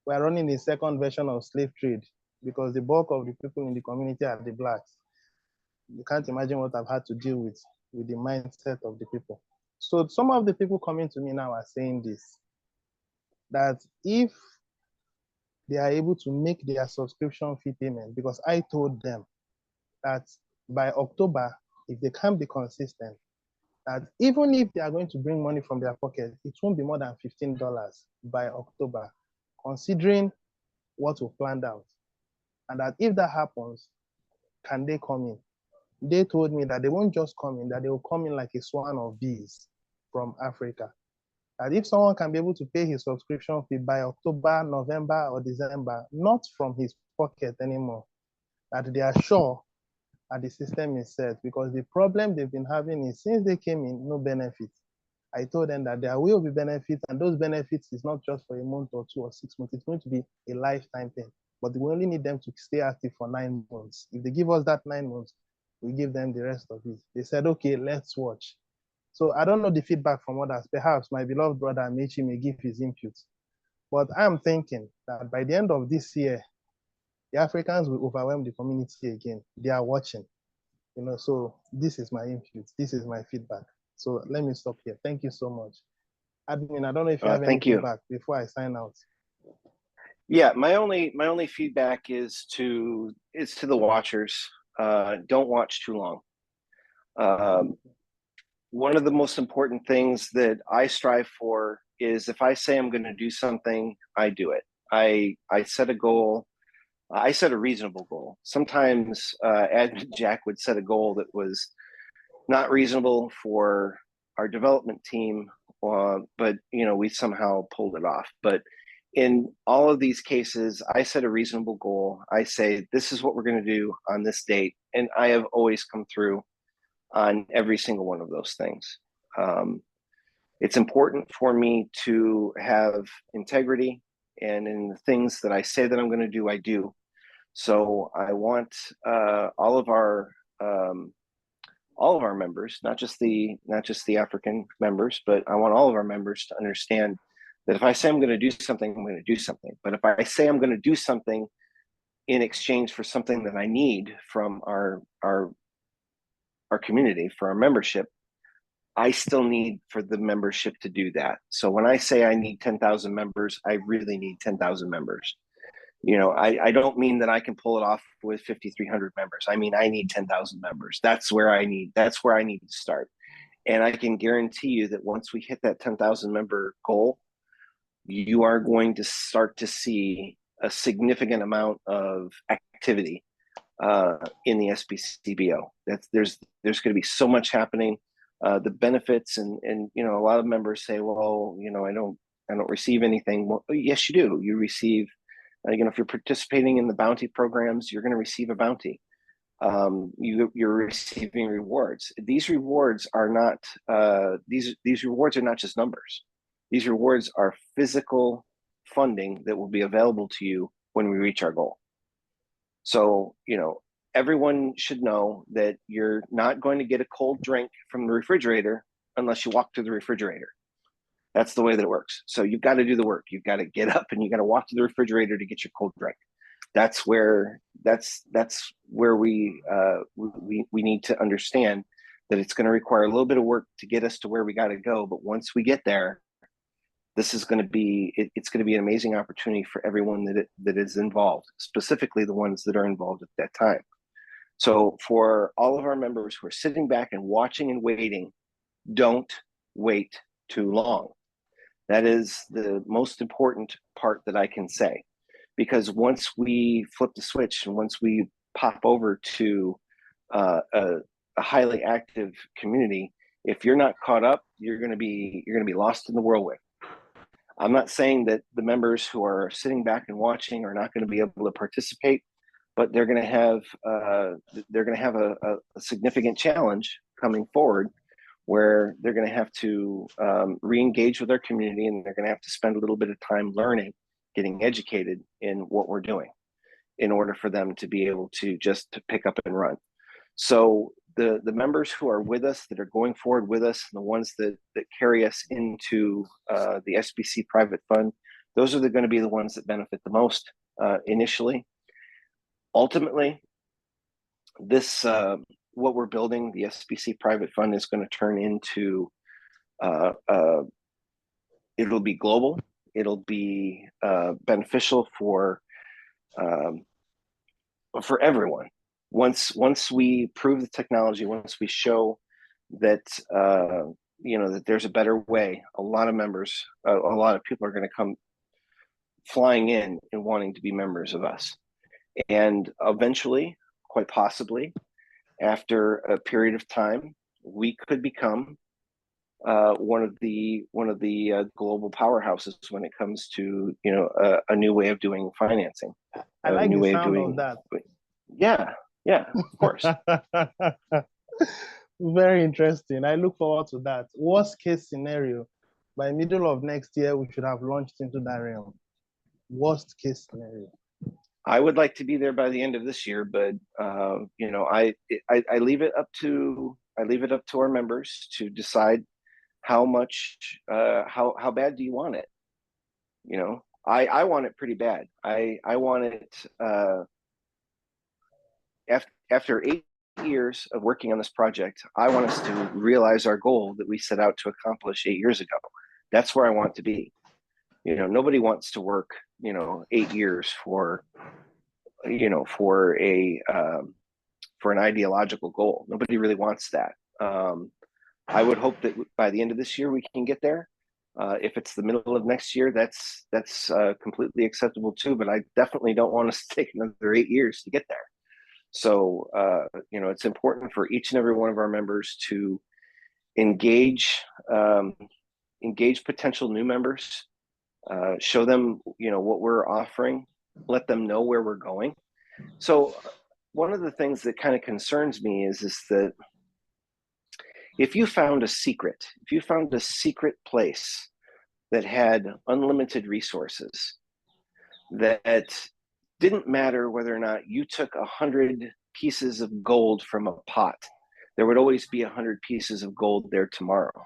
we're running a second version of slave trade because the bulk of the people in the community are the blacks. You can't imagine what I've had to deal with the mindset of the people. So some of the people coming to me now are saying this, that if they are able to make their subscription fee payment, because I told them that by October, if they can't be consistent, that even if they are going to bring money from their pocket, it won't be more than $15 by October, considering what we've planned out. And that if that happens, can they come in? They told me that they won't just come in, that they will come in like a swarm of bees from Africa. That if someone can be able to pay his subscription fee by October, November, or December, not from his pocket anymore, that they are sure that the system is set. Because the problem they've been having is since they came in, no benefit. I told them that there will be benefits, and those benefits is not just for a month or 2 or 6 months. It's going to be a lifetime thing. But we only need them to stay active for 9 months. If they give us that 9 months, we give them the rest of it. They said, okay, let's watch. So I don't know the feedback from others. Perhaps my beloved brother Amechi may give his input. But I'm thinking that by the end of this year, the Africans will overwhelm the community again. They are watching. So this is my input. This is my feedback. So let me stop here. Thank you so much. Admin, I don't know if you have any feedback before I sign out. Yeah, my only feedback is to the watchers. Don't watch too long. One of the most important things that I strive for is if I say I'm going to do something, I do it. I set a goal. I set a reasonable goal. Sometimes Admin Jack would set a goal that was not reasonable for our development team, but we somehow pulled it off. But in all of these cases, I set a reasonable goal. I say, this is what we're going to do on this date. And I have always come through on every single one of those things. It's important for me to have integrity, and in the things that I say that I'm going to do, I do. So I want all of our members, not just the African members, but I want all of our members to understand that if I say I'm going to do something, I'm going to do something. But if I say I'm going to do something in exchange for something that I need from our community, for our membership, I still need for the membership to do that. So when I say I need 10,000 members, I really need 10,000 members. I don't mean that I can pull it off with 5,300 members. I mean, I need 10,000 members. That's where I need to start. And I can guarantee you that once we hit that 10,000 member goal, you are going to start to see a significant amount of activity in the SBCBO. There's going to be so much happening. The benefits and a lot of members say, well, I don't receive anything. Well, yes, you do. You receive. If you're participating in the bounty programs, you're going to receive a bounty. You're receiving rewards. These rewards are not these rewards are not just numbers. These rewards are physical funding that will be available to you when we reach our goal. So, everyone should know that you're not going to get a cold drink from the refrigerator unless you walk to the refrigerator. That's the way that it works. So you've got to do the work. You've got to get up and you got to walk to the refrigerator to get your cold drink. That's where we need to understand that it's going to require a little bit of work to get us to where we got to go. But once we get there, this is going to be it's going to be an amazing opportunity for everyone that is involved, specifically the ones that are involved at that time. So for all of our members who are sitting back and watching and waiting, don't wait too long. That is the most important part that I can say, because once we flip the switch and once we pop over to a highly active community, if you're not caught up, you're going to be lost in the whirlwind. I'm not saying that the members who are sitting back and watching are not going to be able to participate, but they're going to have a significant challenge coming forward, where they're going to have to re-engage with their community, and they're going to have to spend a little bit of time learning, getting educated in what we're doing in order for them to be able to just pick up and run. So the members who are with us, that are going forward with us, and the ones that carry us into the SBC private fund, those are going to be the ones that benefit the most initially. Ultimately, this what we're building, the SBC private fund, is going to turn into it'll be global. It'll be beneficial for everyone. Once we prove the technology, once we show that that there's a better way, a lot of members, a lot of people are going to come flying in and wanting to be members of us. And eventually, quite possibly, after a period of time, we could become one of the global powerhouses when it comes to a new way of doing financing. I like the sound of that. Yeah, of course. Very interesting. I look forward to that. Worst case scenario, by middle of next year, we should have launched into that realm. Worst case scenario. I would like to be there by the end of this year, but I leave it up to our members to decide how much, how bad do you want it? I want it pretty bad. I want it after 8 years of working on this project. I want us to realize our goal that we set out to accomplish 8 years ago. That's where I want to be. Nobody wants to work 8 years for an ideological goal. Nobody really wants that. I would hope that by the end of this year we can get there. If it's the middle of next year, that's completely acceptable too. But I definitely don't want us to take another 8 years to get there. So it's important for each and every one of our members to engage potential new members, show them what we're offering, let them know where we're going. So one of the things that kind of concerns me is that if you found a secret place that had unlimited resources, that didn't matter whether or not you took 100 pieces of gold from a pot, there would always be 100 pieces of gold there tomorrow.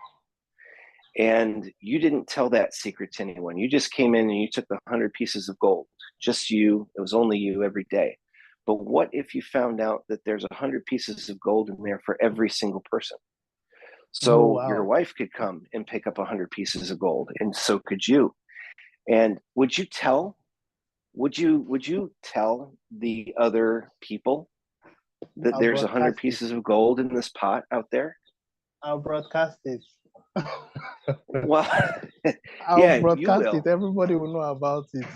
And you didn't tell that secret to anyone. You just came in and you took the 100 pieces of gold, just you. It was only you every day. But what if you found out that there's 100 pieces of gold in there for every single person? So wow. Your wife could come and pick up 100 pieces of gold, and so could you. And would you tell the other people that there's 100 pieces of gold in this pot out there? I'll broadcast it. Well, I'll broadcast it. Everybody will know about it.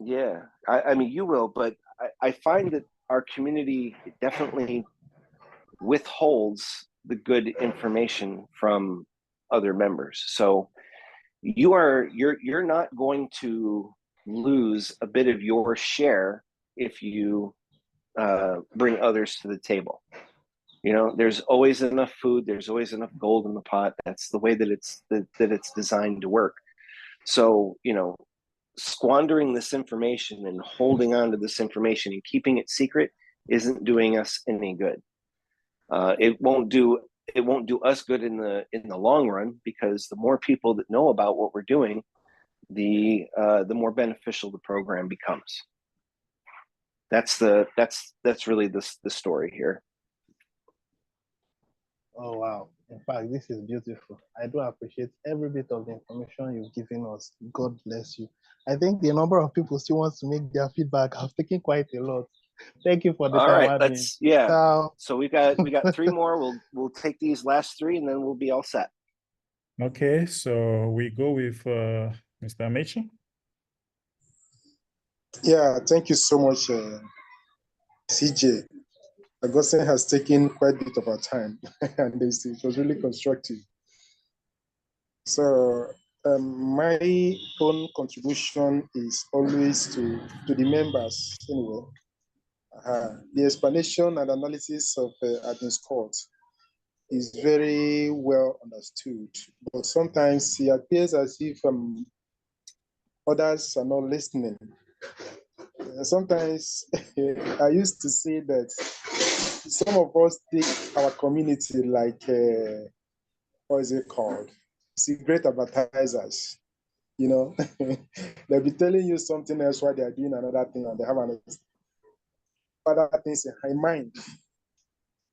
Yeah, I mean, you will, but I find that our community definitely withholds the good information from other members. So you're not going to lose a bit of your share if you bring others to the table. There's always enough food. There's always enough gold in the pot. That's the way that it's designed to work. So squandering this information and holding on to this information and keeping it secret isn't doing us any good. It won't do us good in the long run, because the more people that know about what we're doing, the more beneficial the program becomes. That's really the story here. Oh wow! In fact, this is beautiful. I do appreciate every bit of the information you've given us. God bless you. I think the number of people still wants to make their feedback have taken quite a lot. Thank you for the time. All right, so we got 3 more. We'll take these last 3 and then we'll be all set. Okay, so we go with Mr. Amechi. Yeah, thank you so much, CJ. Augustine has taken quite a bit of our time, and it was really constructive. So my own contribution is always to the members anyway. The explanation and analysis of admin sport is very well understood, but sometimes it appears as if others are not listening. Sometimes I used to say that some of us take our community like, what is it called? Secret advertisers. You know, they'll be telling you something else while they are doing another thing, and they have other things in mind.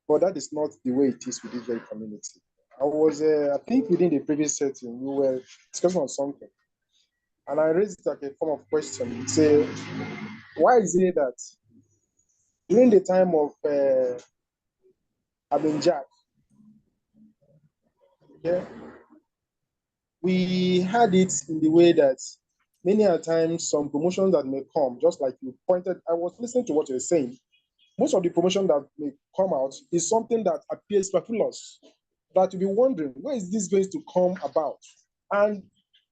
But that is not the way it is with this very community. I think within the previous setting, we were discussing on something, and I raised it like a form of question. Say, why is it that during the time of Abin Jack, yeah, we had it in the way that many a times some promotions that may come, just like you pointed, I was listening to what you're saying. Most of the promotion that may come out is something that appears superfluous, that you'll be wondering, where is this going to come about? And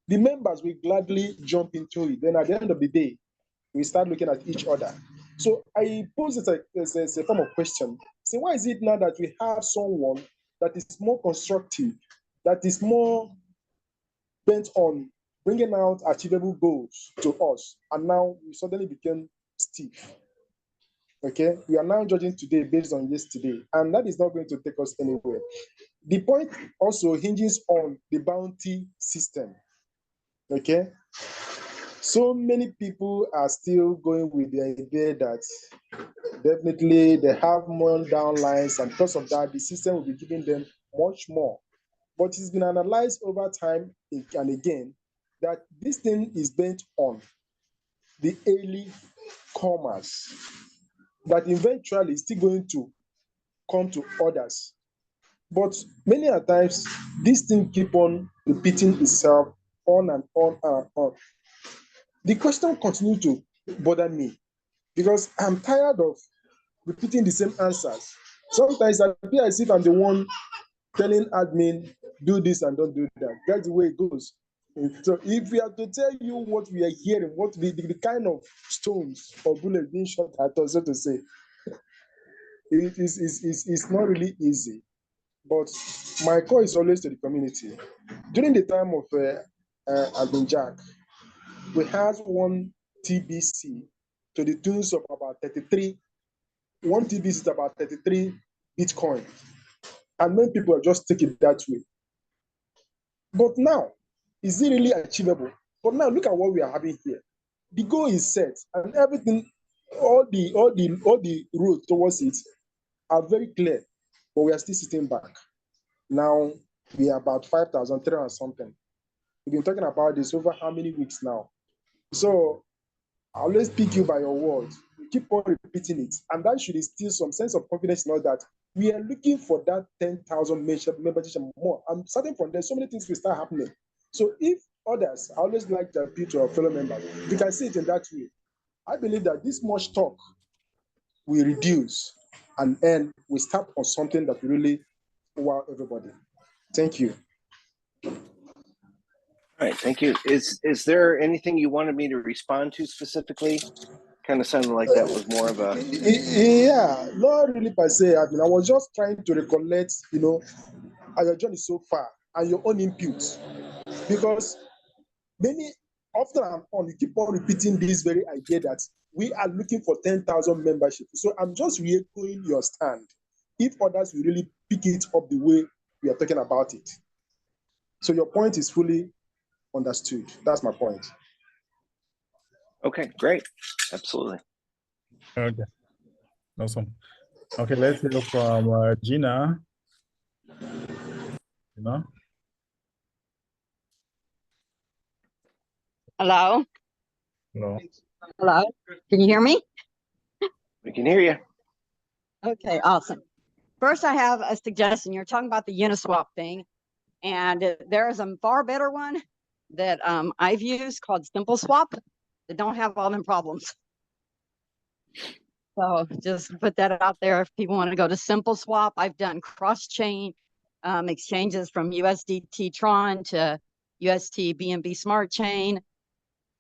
the members will gladly jump into it. Then at the end of the day, we start looking at each other. So I pose it as a form of question. Say, why is it now that we have someone that is more constructive, that is more bent on bringing out achievable goals to us, and now we suddenly became stiff? Okay, we are now judging today based on yesterday, and that is not going to take us anywhere. The point also hinges on the bounty system. Okay, so many people are still going with the idea that definitely they have more downlines, and because of that, the system will be giving them much more. But it's been analyzed over time and again that this thing is bent on the early comers, that eventually is still going to come to others. But many a times, this thing keep on repeating itself on and on and on. The question continues to bother me because I'm tired of repeating the same answers. Sometimes I feel as if I'm the one telling admin, do this and don't do that. That's the way it goes. So if we are to tell you what we are hearing, what the kind of stones or bullets being shot at us, so to say, it's not really easy. But my call is always to the community. During the time of Admin Jack, we had one TBC to the tunes of about 33. One TBC is about 33 Bitcoin. And many people are just taking it that way. But now, is it really achievable? But now look at what we are having here. The goal is set, and everything, all the roads towards it are very clear, but we are still sitting back. Now we are about 5,300 something. We've been talking about this over how many weeks now? So I always pick you by your words. We keep on repeating it, and that should instill some sense of confidence in us that we are looking for that 10,000 membership more. And starting from there, so many things will start happening. So if others, I always like to appeal to our fellow members, we can see it in that way. I believe that this much talk will reduce, and then we start on something that will really wow everybody. Thank you. All right, thank you. Is there anything you wanted me to respond to specifically? Kind of sounded like that was more of a... Yeah, not really per se. I mean, I was just trying to recollect, how your journey so far and your own input, because many often and on you keep on repeating this very idea that we are looking for 10,000 membership. So I'm just re-echoing your stand. If others will really pick it up the way we are talking about it. So your point is fully understood. That's my point. Okay, great. Absolutely. Okay, awesome. Okay, let's hear from Gina. Hello? Hello. Hello? Can you hear me? We can hear you. Okay, awesome. First, I have a suggestion. You're talking about the Uniswap thing, and there is a far better one that I've used called Simple Swap that don't have all them problems. So just put that out there if people want to go to Simple Swap. I've done cross-chain exchanges from USDT Tron to UST BNB Smart Chain,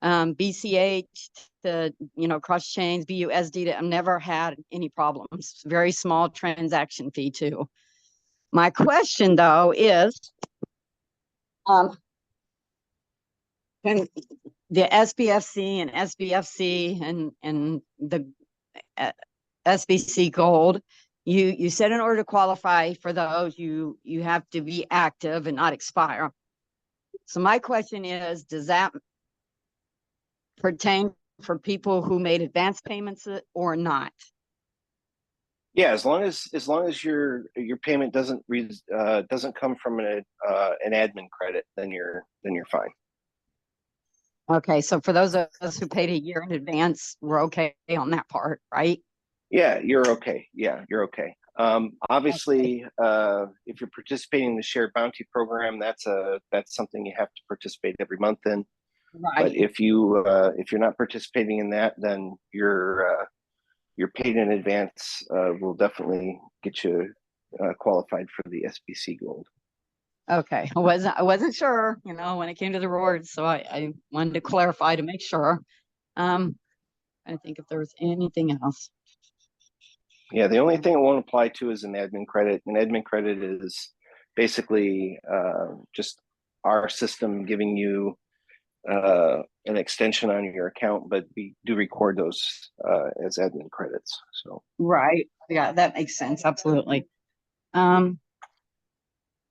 BCH to cross chains, BUSD. I've never had any problems. Very small transaction fee too. My question though is, can the SBFC and SBFC and the SBC gold, you said in order to qualify for those, you have to be active and not expire. So my question is, does that pertain for people who made advance payments or not? Yeah, as long as your payment doesn't come from an admin credit, then you're fine. Okay, so for those of us who paid a year in advance, we're okay on that part, right? Yeah, you're okay. Yeah, you're okay. Obviously, if you're participating in the shared bounty program, that's something you have to participate every month in. Right. But if you're not participating in that, then your paid in advance will definitely get you qualified for the SBC Gold. Okay, I wasn't sure, when it came to the rewards, so I wanted to clarify to make sure. I think if there was anything else. Yeah, the only thing it won't apply to is an admin credit. An admin credit is basically just our system giving you an extension on your account, but we do record those as admin credits. So right, yeah, that makes sense. Absolutely.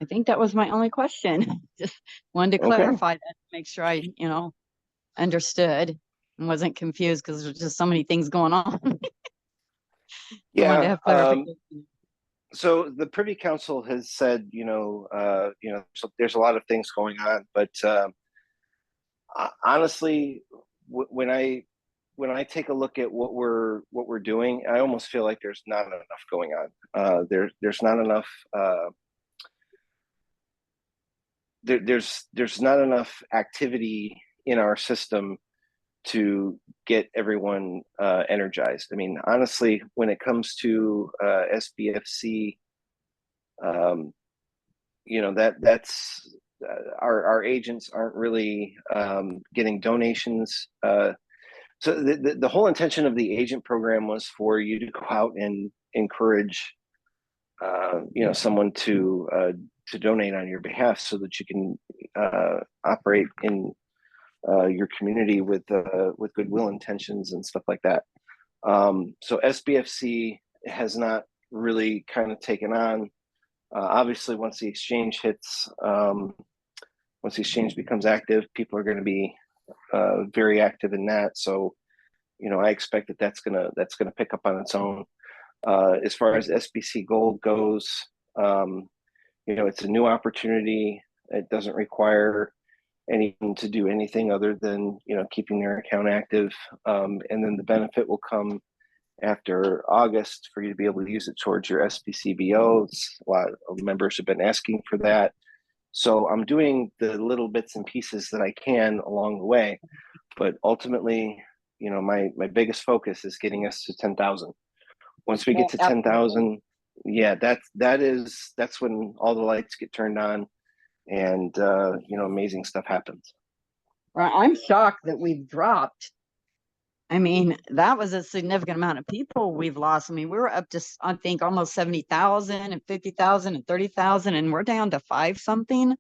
I think that was my only question. Just wanted to clarify that, make sure I, understood and wasn't confused because there's just so many things going on. Yeah. I wanted to have clarification. So the Privy Council has said, so there's a lot of things going on, but honestly, when I take a look at what we're doing, I almost feel like there's not enough going on. There's not enough. There's not enough activity in our system to get everyone energized. I mean, honestly, when it comes to SBFC, that's our agents aren't really getting donations. So the whole intention of the agent program was for you to go out and encourage, someone to donate on your behalf so that you can operate in your community with goodwill intentions and stuff like that. So SBFC has not really kind of taken on. Obviously, once the exchange hits, once the exchange becomes active, people are going to be very active in that. So, I expect that's gonna pick up on its own. As far as SBC Gold goes, it's a new opportunity. It doesn't require anyone to do anything other than keeping their account active, and then the benefit will come after August for you to be able to use it towards your SBCBO. A lot of members have been asking for that, so I'm doing the little bits and pieces that I can along the way. But ultimately, my biggest focus is getting us to 10,000. Once we get to 10,000, yeah, that's when all the lights get turned on, and amazing stuff happens. Right, I'm shocked that we've dropped. I mean, that was a significant amount of people we've lost. I mean, we were up to, I think, almost 70,000 and 50,000 and 30,000, and we're down to 5 something.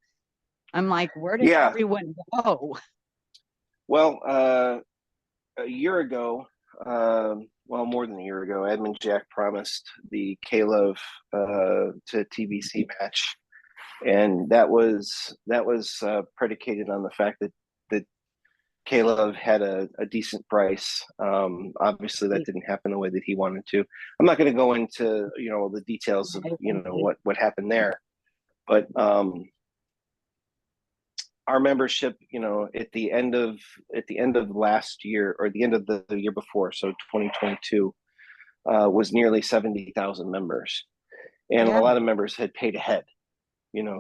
I'm like, where did everyone go? Well, a year ago, more than a year ago, Edmund Jack promised the K-Love to TBC match, and that was predicated on the fact that K-Love had a decent price. Obviously, that didn't happen the way that he wanted to. I'm not going to go into the details of what happened there, but our membership, at the end of last year, or the end of the year before, so 2022, was nearly 70,000 members, and a lot of members had paid ahead.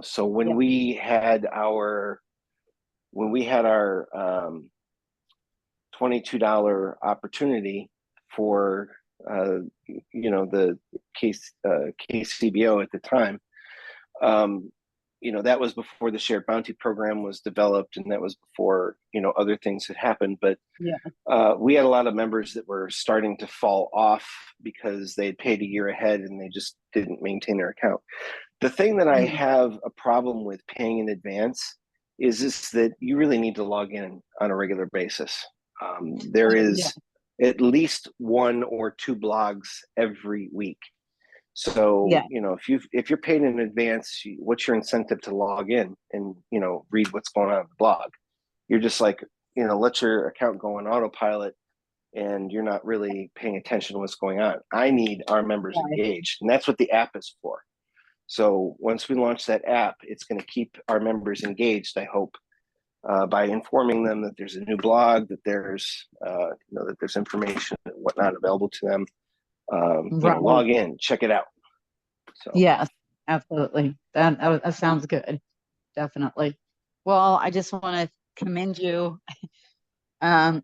So when we had our $22 opportunity for the KCBO at the time, that was before the shared bounty program was developed, and that was before other things had happened. But we had a lot of members that were starting to fall off because they had paid a year ahead and they just didn't maintain their account. The thing that I have a problem with paying in advance is that you really need to log in on a regular basis. There is at least 1 or 2 blogs every week So, Yeah. if you're paid in advance, what's your incentive to log in and, read what's going on in the blog? You're just like, let your account go on autopilot and you're not really paying attention to what's going on. I need our members engaged, and that's what the app is for. So once we launch that app, it's going to keep our members engaged, I hope, by informing them that there's a new blog, that there's that there's information and whatnot available to them. Log in, check it out. So yes, absolutely. That sounds good. Definitely. Well, I just want to commend you for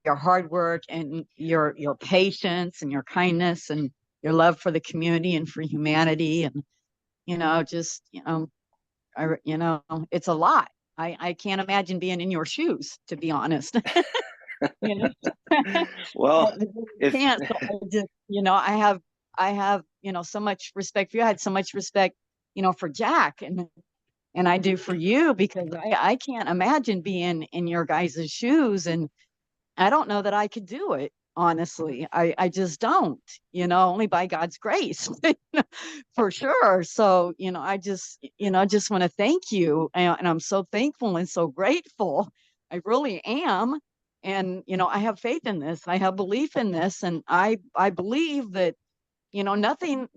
your hard work and your patience and your kindness and your love for the community and for humanity, and it's a lot. I can't imagine being in your shoes, to be honest. Well, I can't. So I have so much respect for you. I had so much respect for Jack, and I do for you, because I can't imagine being in your guys' shoes, and I don't know that I could do it. Honestly, I just don't, only by God's grace, for sure. So, I just want to thank you. And I'm so thankful and so grateful. I really am. And, I have faith in this. I have belief in this. And I believe that, nothing,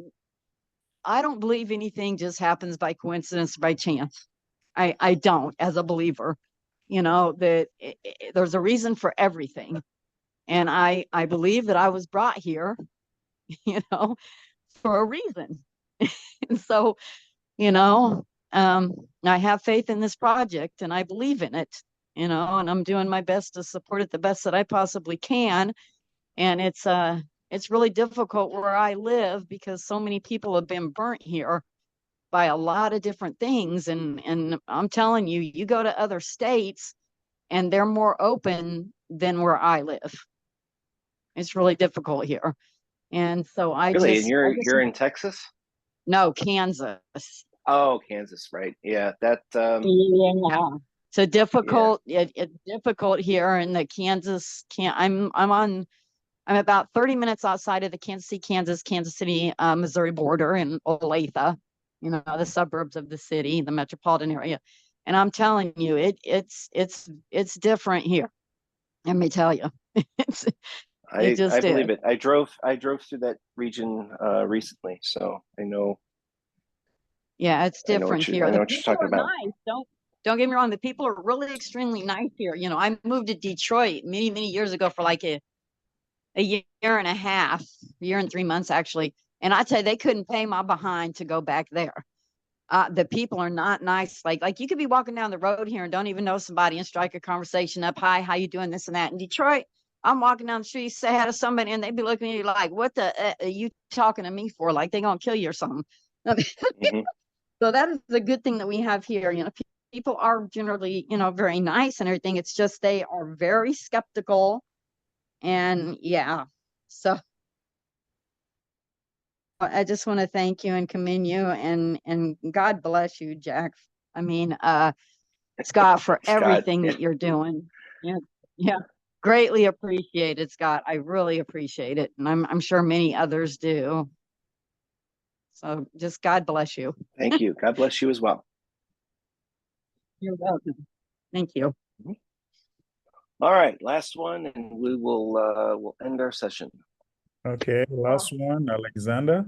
I don't believe anything just happens by coincidence, by chance. I don't, as a believer, that there's a reason for everything. And I believe that I was brought here, for a reason. And so, I have faith in this project and I believe in it, and I'm doing my best to support it the best that I possibly can. And it's really difficult where I live, because so many people have been burnt here by a lot of different things. And I'm telling you, you go to other states and they're more open than where I live. It's really difficult here. And so and you're in Texas? No, Kansas. Oh, Kansas, right? Yeah, that. Yeah. So difficult. Yeah. It's difficult here in the Kansas. I'm about 30 minutes outside of the Kansas City, Missouri border in Olathe, the suburbs of the city, the metropolitan area. And I'm telling you, it's different here. Let me tell you, I believe it. I drove through that region recently, so I know. Yeah, it's different here. I know what you're talking about. Nice. Don't get me wrong. The people are really extremely nice here. I moved to Detroit many, many years ago for like a year and a half, year and 3 months actually. And I tell you, they couldn't pay my behind to go back there. The people are not nice. Like you could be walking down the road here and don't even know somebody and strike a conversation up. Hi, how you doing? This and that. In Detroit, I'm walking down the street, say hi to somebody, and they'd be looking at you like, what the are you talking to me for? Like they gonna kill you or something. Mm-hmm. So that is a good thing that we have here. People are generally, very nice and everything. It's just they are very skeptical. And yeah, so I just want to thank you and commend you, and God bless you, Jack. I mean, Scott, for everything that you're doing. Yeah, greatly appreciate it, Scott. I really appreciate it, and I'm sure many others do. So just God bless you. Thank you. God bless you as well. You're welcome. Thank you. All right, last one, and we will we'll end our session. Okay, last one, Alexander.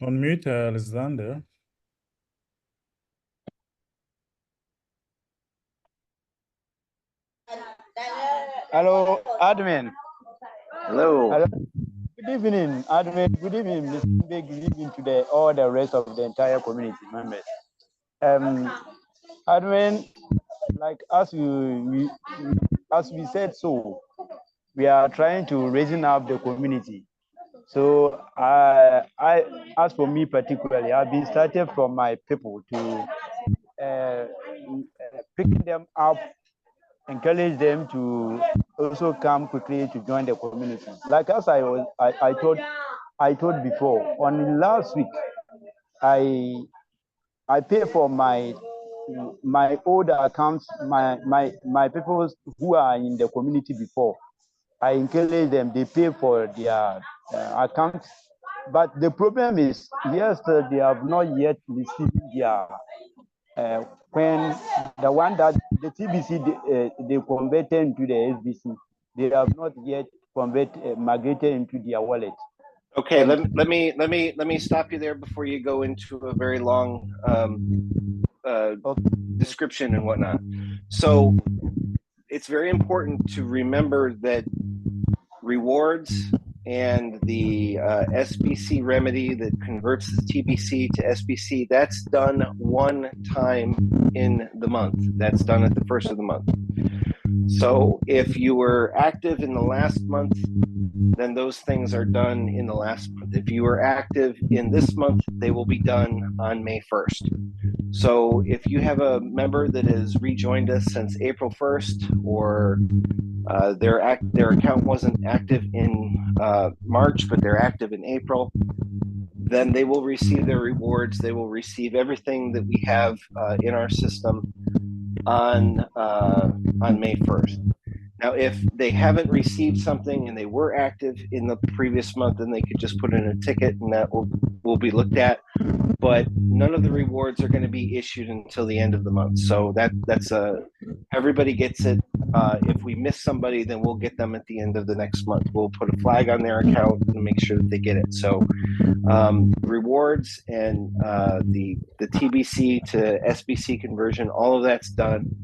Unmute, Alexander. Hello, admin. Hello. Good evening, admin. Good evening, Mr. Big. Good evening to all the rest of the entire community members. Admin, like as we said, so we are trying to raising up the community. So I as for me particularly, I've been started from my people to picking them up, encourage them to also come quickly to join the community. Like as I told before, on last week, I pay for my older accounts, my people who are in the community before. I encourage them, they pay for their accounts. But the problem is, yes, they have not yet received their when the one that the TBC they converted into the SBC, they have not yet migrated into their wallet. Okay, let me stop you there before you go into a very long description and whatnot. So it's very important to remember that rewards and the SBC remedy that converts the TBC to SBC, that's done one time in the month. That's done at the first of the month. So if you were active in the last month, then those things are done in the last month. If you were active in this month, they will be done on May 1st. So if you have a member that has rejoined us since April 1st, or their account wasn't active in March, but they're active in April, then they will receive their rewards. They will receive everything that we have in our system on May 1st. Now, if they haven't received something and they were active in the previous month, then they could just put in a ticket and that will be looked at. But none of the rewards are going to be issued until the end of the month. So that's everybody gets it. If we miss somebody, then we'll get them at the end of the next month. We'll put a flag on their account and make sure that they get it. So rewards and the TBC to SBC conversion, all of that's done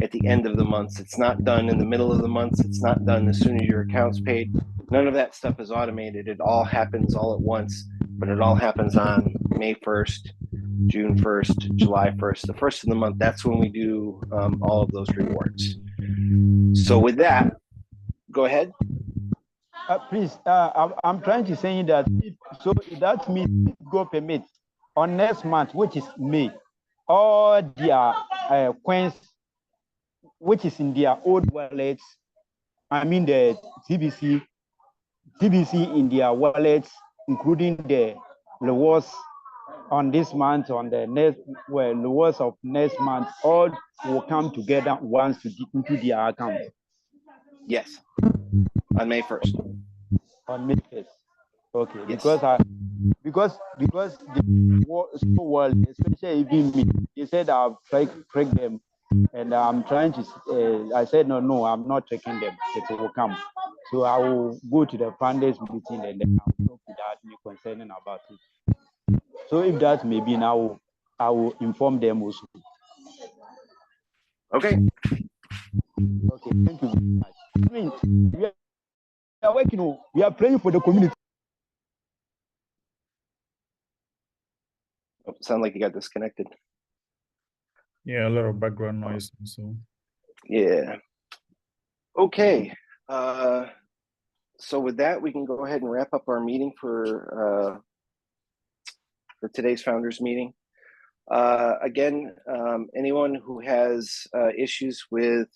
at the end of the month. It's not done in the middle of the month. It's not done as soon as your account's paid. None of that stuff is automated. It all happens all at once, but it all happens on May 1st, June 1st, July 1st, the first of the month. That's when we do all of those rewards. So with that, go ahead. Please, I'm trying to say that so that means go permit on next month, which is May, all their coins, which is in their old wallets, I mean the TBC in their wallets, including the rewards on this month, on the next, well, rewards of next month, all will come together once into their account. Yes, on May 1st. On May 1st. Okay, yes. because the world, especially even me, they said I've tried to track them, and I'm trying to. I said no, I'm not tracking them. It will come, so I will go to the founders meeting and then I'll talk to that me concerning about it. So if that may be now, I will inform them also. Okay. Okay, thank you very much. I mean, we are working. We are praying for the community. Oh, sound like you got disconnected. Yeah, a lot of background noise. So yeah. Okay. So with that, we can go ahead and wrap up our meeting for today's founders meeting. Again, anyone who has issues with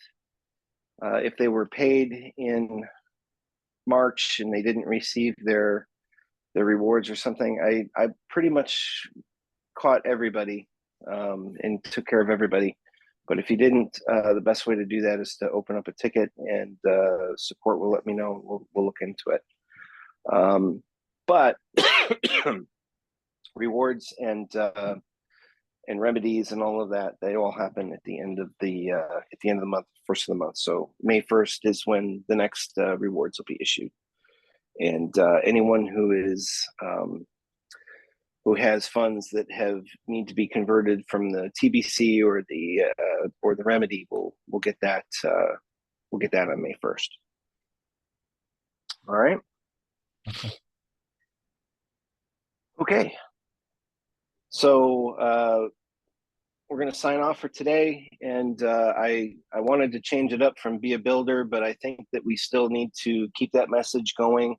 if they were paid in March and they didn't receive their rewards or something, I pretty much caught everybody and took care of everybody. But if you didn't, the best way to do that is to open up a ticket, and support will let me know. We'll look into it. But rewards and remedies and all of that, they all happen at the end of the month, first of the month. So May 1st is when the next rewards will be issued, and anyone who is who has funds that need to be converted from the TBC or the remedy will get that on May 1st. All right. Okay. So we're going to sign off for today, and I wanted to change it up from be a builder, but I think that we still need to keep that message going.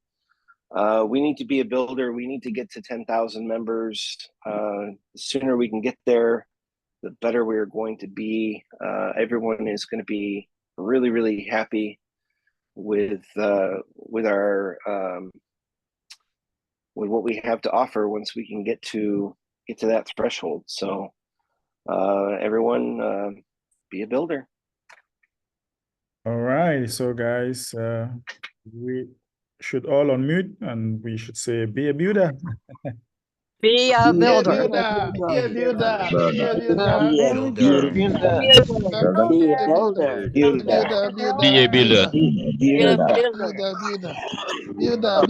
We need to be a builder. We need to get to 10,000 members. The sooner we can get there, the better we're going to be. Everyone is going to be really, really happy with our with what we have to offer once we can get to that threshold. So everyone, be a builder. all right, so guys, should all unmute and we should say, be a builder. Be a Be a builder. builder. Be a builder. Be a Be a builder. builder. Be a builder. Builder. Be a builder. Builder. Builder.